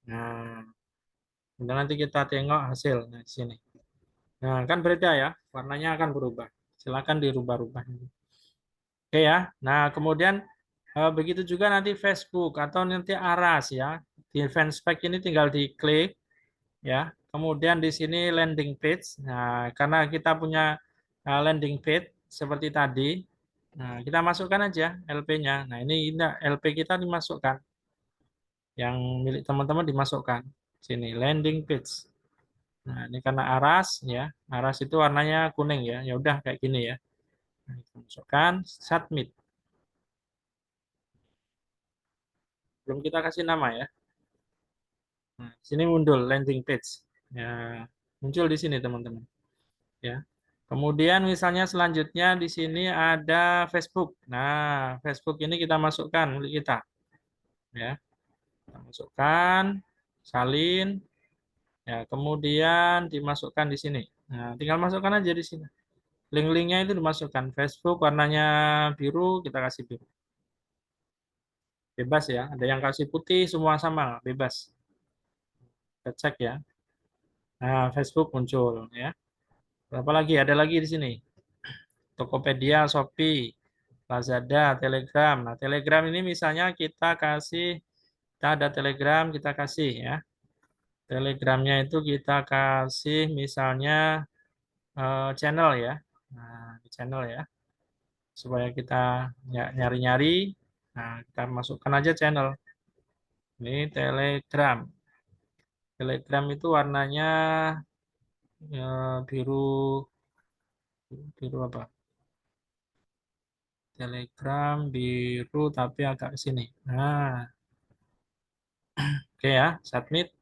Nah, kemudian nanti kita tengok hasil nah, di sini. Nah, kan beda ya, warnanya akan berubah. Silakan dirubah-rubah. Oke ya. Nah, kemudian begitu juga nanti Facebook atau nanti Aras ya. Di fanspage ini tinggal diklik ya. Kemudian di sini landing page. Nah, karena kita punya landing page seperti tadi, nah kita masukkan aja LP-nya. Nah, ini LP kita dimasukkan. Yang milik teman-teman dimasukkan. Sini landing page. Nah, ini karena Aras ya. Aras itu warnanya kuning ya. Ya udah kayak gini ya. Nah, kita masukkan submit. Belum kita kasih nama ya. Nah, sini muncul landing page. Ya, muncul di sini teman-teman. Ya. Kemudian misalnya selanjutnya di sini ada Facebook. Nah, Facebook ini kita masukkan milik kita. Ya. Kita masukkan, salin. Ya, kemudian dimasukkan di sini. Nah, tinggal masukkan aja di sini. Link-linknya itu dimasukkan. Facebook warnanya biru, kita kasih biru. Bebas ya. Ada yang kasih putih, semua sama, bebas. Kita cek ya. Nah, Facebook muncul ya. Berapa lagi? Ada lagi di sini. Tokopedia, Shopee, Lazada, Telegram. Nah, Telegram ini misalnya kita kasih, kita ada Telegram, kita kasih ya. Telegramnya itu kita kasih misalnya channel ya. Nah, di channel ya. Supaya kita nyari-nyari, nah kita masukkan aja channel. Ini Telegram. Telegram itu warnanya biru, biru apa? Telegram biru tapi agak ke sini. Nah, oke ya, submit.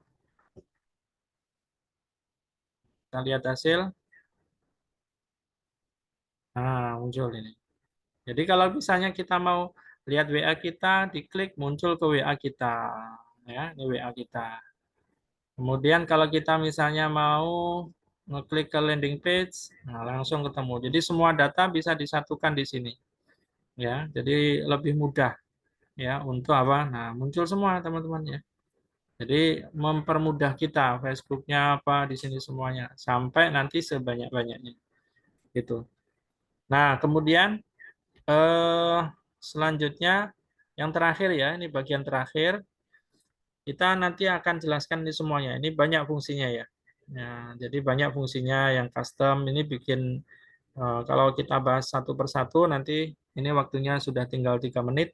Kita lihat hasil. Nah, muncul ini. Jadi kalau misalnya kita mau lihat WA kita, diklik muncul ke WA kita. Ya, ini WA kita. Kemudian kalau kita misalnya mau ngeklik ke landing page, nah langsung ketemu. Jadi semua data bisa disatukan di sini. Ya, jadi lebih mudah ya untuk apa? Nah, muncul semua teman-teman ya. Jadi mempermudah kita Facebooknya apa di sini semuanya sampai nanti sebanyak-banyaknya. Gitu. Nah, kemudian selanjutnya yang terakhir ya, ini bagian terakhir. Kita nanti akan jelaskan ini semuanya. Ini banyak fungsinya ya. Nah, jadi banyak fungsinya yang custom ini bikin kalau kita bahas satu persatu nanti ini waktunya sudah tinggal 3 menit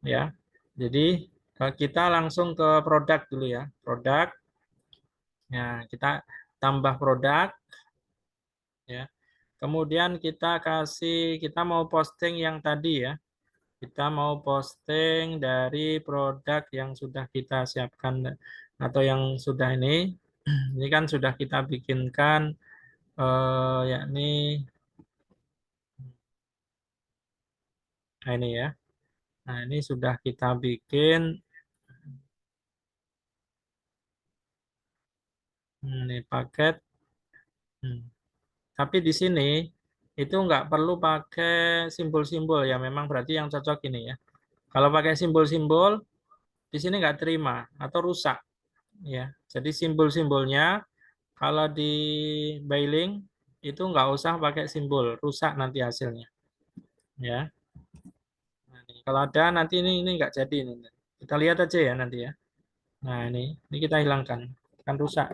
ya. Jadi kita langsung ke produk dulu ya. Produk. Nah, kita tambah produk ya. Kemudian kita mau posting yang tadi ya. Kita mau posting dari produk yang sudah kita siapkan atau yang sudah ini. Ini kan sudah kita bikinkan yakni nah ini ya. Nah, ini sudah kita bikin ini paket. Tapi di sini itu nggak perlu pakai simbol-simbol ya. Memang berarti yang cocok ini ya. Kalau pakai simbol-simbol di sini nggak terima atau rusak ya. Jadi simbol-simbolnya kalau di Bailing itu nggak usah pakai simbol, rusak nanti hasilnya. Ya. Nah, kalau ada nanti ini nggak jadi. Kita lihat aja ya nanti ya. Nah ini kita hilangkan, kan rusak.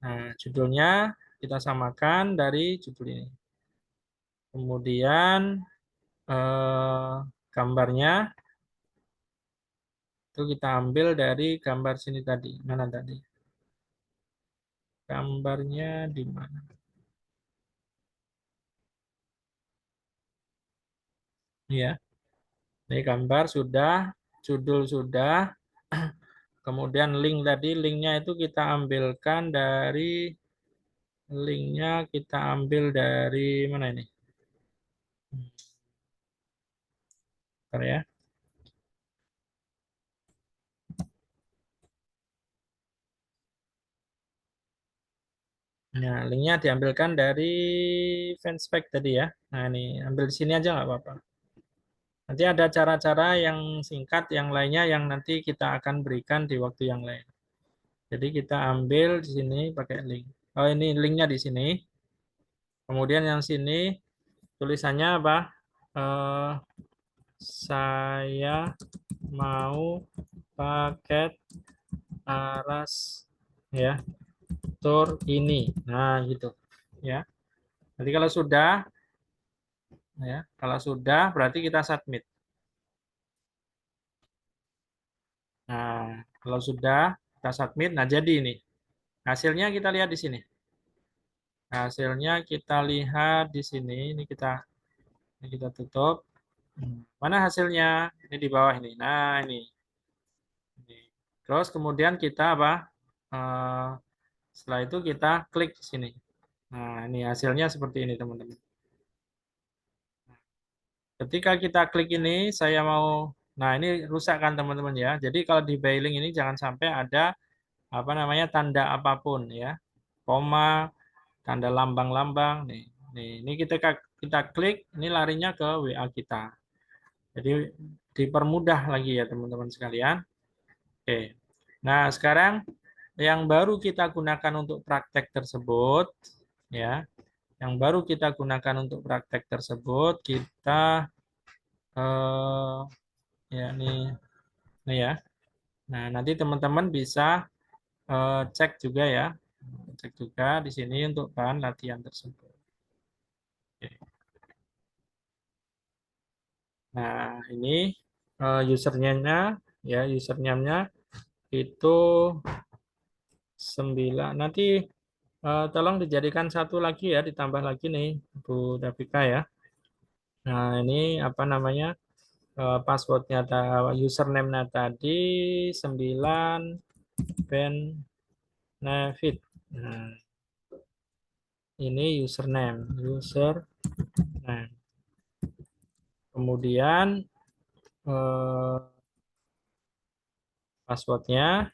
Nah judulnya kita samakan dari judul ini. Kemudian gambarnya itu kita ambil dari gambar sini tadi. Mana tadi? Gambarnya di mana? Ya, ini gambar sudah, judul sudah, kemudian link tadi, linknya itu kita ambilkan dari, linknya kita ambil dari mana ini? Bentar ya. Nah, linknya diambilkan dari fanspage tadi ya. Nah, ini ambil di sini aja nggak apa-apa. Nanti ada cara-cara yang singkat, yang lainnya yang nanti kita akan berikan di waktu yang lain. Jadi kita ambil di sini pakai link. Oh, ini linknya di sini. Kemudian yang sini tulisannya apa? Saya mau paket aras ya tur ini. Nah, gitu ya. Jadi kalau sudah ya, kalau sudah berarti kita submit. Nah, kalau sudah kita submit, nah jadi ini. Hasilnya kita lihat di sini. Hasilnya kita lihat di sini. Ini kita tutup. Mana hasilnya? Ini di bawah ini. Nah, ini. Terus kemudian kita apa? Setelah itu kita klik di sini. Nah, ini hasilnya seperti ini, teman-teman. Ketika kita klik ini, saya mau, nah ini rusak kan teman-teman ya. Jadi kalau di Bailing ini jangan sampai ada apa namanya tanda apapun ya, koma, tanda lambang-lambang. Nih, ini kita klik, ini larinya ke WA kita. Jadi dipermudah lagi ya teman-teman sekalian. Oke. Nah sekarang yang baru kita gunakan untuk praktek tersebut, ya, yang baru kita gunakan untuk praktek tersebut kita ya nih ya. Nah nanti teman-teman bisa cek juga ya, cek juga di sini untuk bahan latihan tersebut. Oke. Nah ini username-nya ya, username-nya itu 9. Nanti tolong dijadikan satu lagi ya, ditambah lagi nih Bu Davika ya. Nah ini apa namanya passwordnya, username-nya tadi 9 benefit. Nah ini username. Kemudian passwordnya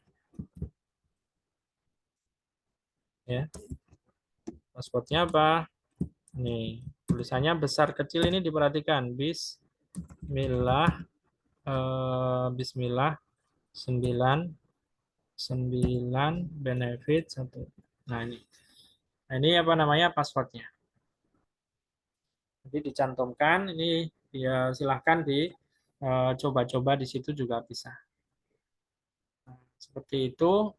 ya, passwordnya apa? Nih tulisannya besar kecil ini diperhatikan. Bismillah 9 benefit 1. Nah ini apa namanya passwordnya. Jadi dicantumkan ini ya, silahkan dicoba-coba di situ juga bisa. Nah, seperti itu.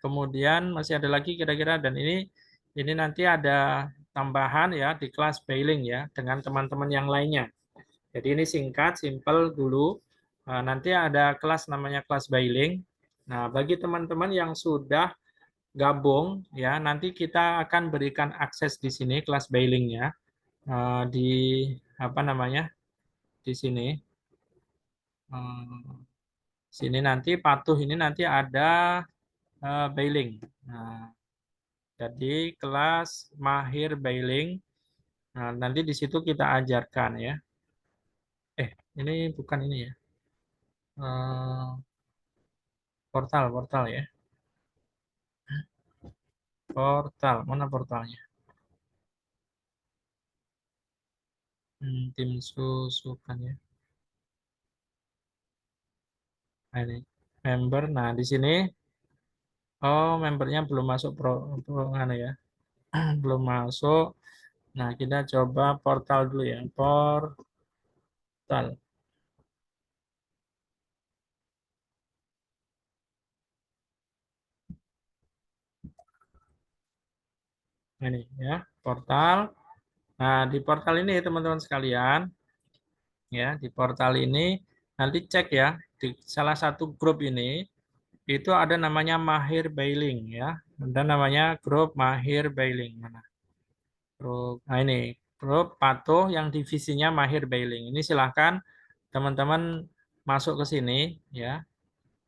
Kemudian masih ada lagi kira-kira, dan ini nanti ada tambahan ya di kelas Bailing ya dengan teman-teman yang lainnya. Jadi ini singkat, simple dulu. Nanti ada kelas namanya kelas Bailing. Nah, bagi teman-teman yang sudah gabung ya, nanti kita akan berikan akses di sini kelas Bailingnya di apa namanya di sini. Sini nanti patuh ini nanti ada Bailing. Nah, jadi kelas mahir Bailing. Nah, nanti di situ kita ajarkan ya. Ini bukan ini ya. Portal ya. Portal, mana portalnya? Tim susukan ya. Nah, ini member. Nah, di sini Oh, membernya belum masuk anu ya. Belum masuk. Nah, kita coba portal dulu ya. Portal. Ini ya, portal. Nah, di portal ini teman-teman sekalian, ya, di portal ini nanti cek ya, di salah satu grup ini itu ada namanya Mahir Bailing ya. Ada namanya grup Mahir Bailing. Mana? Grup, nah ini grup patuh yang divisinya Mahir Bailing. Ini silahkan teman-teman masuk ke sini ya.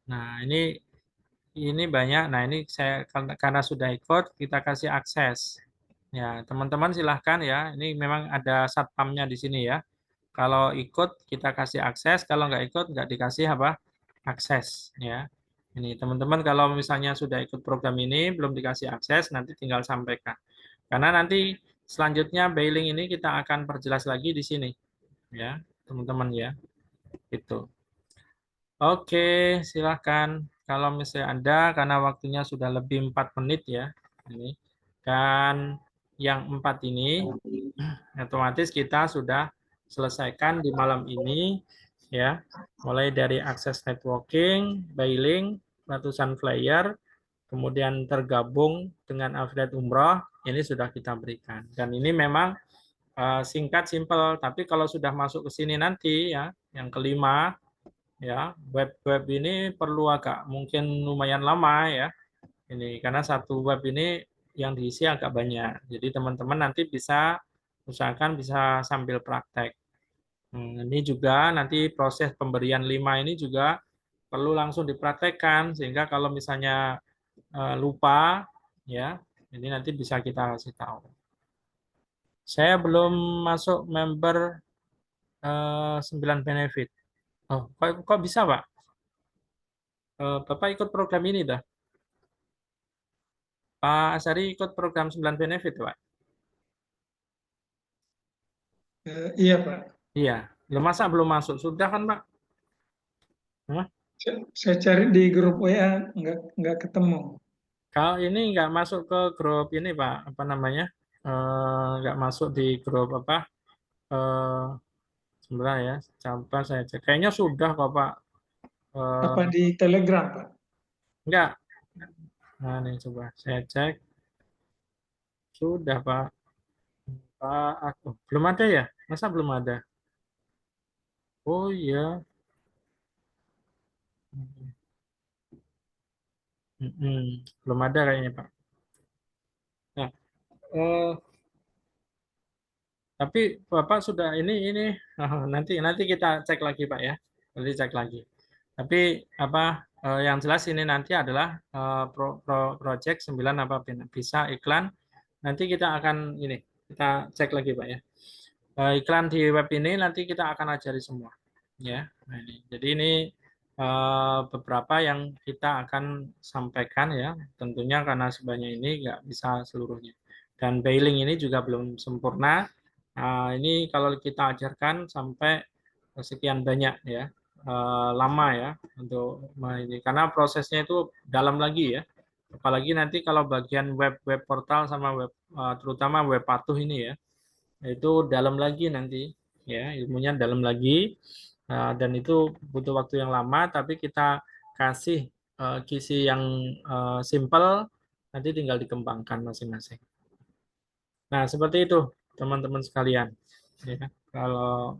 Nah, ini banyak. Nah, ini saya karena sudah ikut, kita kasih akses. Ya, teman-teman silahkan ya. Ini memang ada satpamnya di sini ya. Kalau ikut kita kasih akses, kalau nggak ikut nggak dikasih apa? Akses ya. Ini teman-teman kalau misalnya sudah ikut program ini belum dikasih akses, nanti tinggal sampaikan. Karena nanti selanjutnya bailing ini kita akan perjelas lagi di sini ya, teman-teman ya. Itu. Oke, silahkan. Kalau misalnya Anda, karena waktunya sudah lebih 4 menit ya, ini. Dan yang 4 ini, otomatis kita sudah selesaikan di malam ini, ya. Mulai dari akses networking, bailing, ratusan flyer, kemudian tergabung dengan affiliate umroh, ini sudah kita berikan. Dan ini memang singkat, simpel. Tapi kalau sudah masuk ke sini nanti, ya, yang kelima, ya web ini perlu agak mungkin lumayan lama ya ini karena satu web ini yang diisi agak banyak jadi teman-teman nanti bisa usahakan bisa sambil praktek. Ini juga nanti proses pemberian 5 ini juga perlu langsung dipraktekkan sehingga kalau misalnya lupa ya ini nanti bisa kita kasih tahu. Saya belum masuk member 9 benefit. Oh, kok bisa Pak? Bapak ikut program ini dah. Pak Asari ikut program 9 benefit, Pak? Iya Pak. Iya. Masa belum masuk? Sudah kan, Pak? Hah? Saya cari di grup WA nggak ketemu. Kalau ini nggak masuk ke grup ini, Pak, apa namanya? Nggak masuk di grup apa? Eh, sebentar ya, coba saya cek. Kayaknya sudah kok, Pak. Apa di Telegram Pak? Enggak. Nah, ini coba saya cek. Sudah, Pak. Pak, aku belum ada ya? Masa belum ada? Oh iya. Belum ada kayaknya, Pak. Nah, eh, tapi Bapak sudah ini nanti kita cek lagi Pak ya. Nanti cek lagi. Tapi apa yang jelas ini nanti adalah project 9 apa bisa iklan. Nanti kita akan ini kita cek lagi Pak ya. Iklan di web ini nanti kita akan ajari semua ya. Nah, ini. Jadi ini beberapa yang kita akan sampaikan ya. Tentunya karena sebanyak ini nggak bisa seluruhnya. Dan bailing ini juga belum sempurna. Nah, ini kalau kita ajarkan sampai sekian banyak ya, lama ya untuk ini karena prosesnya itu dalam lagi ya. Apalagi nanti kalau bagian web portal sama web terutama web patuh ini ya, itu dalam lagi nanti ya ilmunya dalam lagi dan itu butuh waktu yang lama tapi kita kasih kisi yang simple nanti tinggal dikembangkan masing-masing. Nah seperti itu teman-teman sekalian ya kalau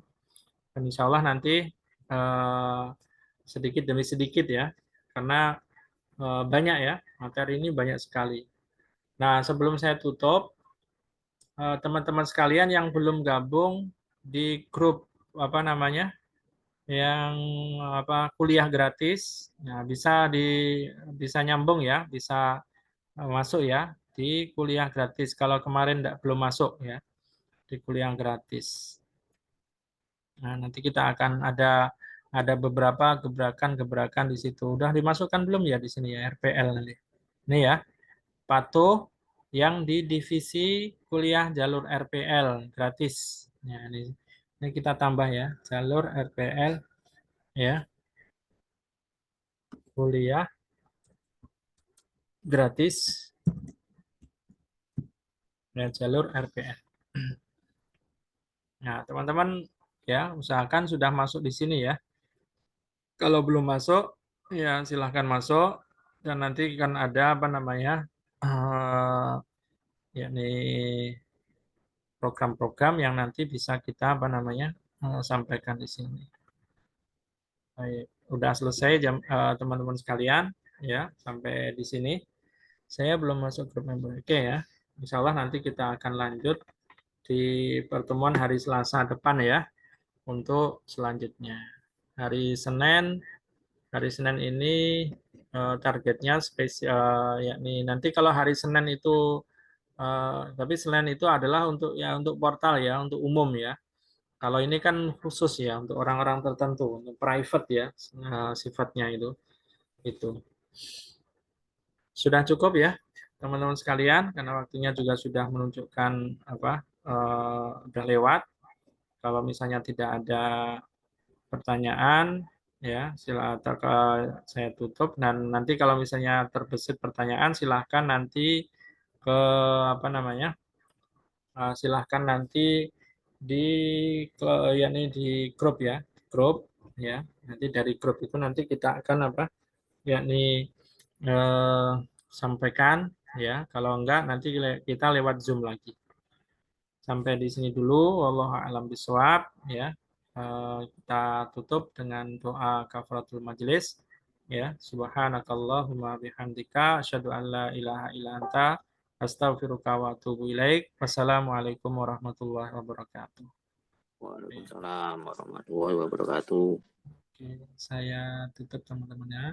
insya Allah nanti sedikit demi sedikit ya karena banyak ya materi ini banyak sekali. Nah sebelum saya tutup teman-teman sekalian yang belum gabung di grup apa namanya yang apa kuliah gratis nah bisa nyambung ya bisa masuk ya di kuliah gratis kalau kemarin belum masuk ya di kuliah gratis. Nah, nanti kita akan ada beberapa gebrakan-gebrakan di situ. Udah dimasukkan belum ya di sini ya RPL nanti. Ini ya, patuh yang di divisi kuliah jalur RPL gratis. Nah, ini kita tambah ya, jalur RPL ya. Kuliah gratis ya, jalur RPR. Nah, teman-teman ya usahakan sudah masuk di sini ya. Kalau belum masuk ya silahkan masuk, dan nanti kan ada apa namanya yakni program-program yang nanti bisa kita apa namanya sampaikan di sini. Baik, udah selesai teman-teman sekalian ya, sampai di sini. Saya belum masuk grup member. Oke ya. Insya Allah nanti kita akan lanjut di pertemuan hari Selasa depan ya untuk selanjutnya. Hari Senin ini targetnya spesial yakni nanti kalau hari Senin itu tapi Senin itu adalah untuk portal ya, untuk umum ya. Kalau ini kan khusus ya untuk orang-orang tertentu, untuk private ya sifatnya itu. Sudah cukup ya teman-teman sekalian, karena waktunya juga sudah menunjukkan udah lewat. Kalau misalnya tidak ada pertanyaan ya silakan saya tutup, dan nanti kalau misalnya terbesit pertanyaan silahkan nanti ke silahkan nanti di grup ya, nanti dari grup itu nanti kita akan sampaikan ya, kalau enggak nanti kita lewat Zoom lagi. Sampai di sini dulu, wallahu a'lam bishawab ya. Kita tutup dengan doa kafaratul majelis ya. Subhanakallahumma bihamdika asyhadu an la ilaha illa anta astaghfiruka wa atubu ilaik. Wassalamualaikum warahmatullahi wabarakatuh. Waalaikumsalam warahmatullahi wabarakatuh. Oke, saya tutup teman-teman ya.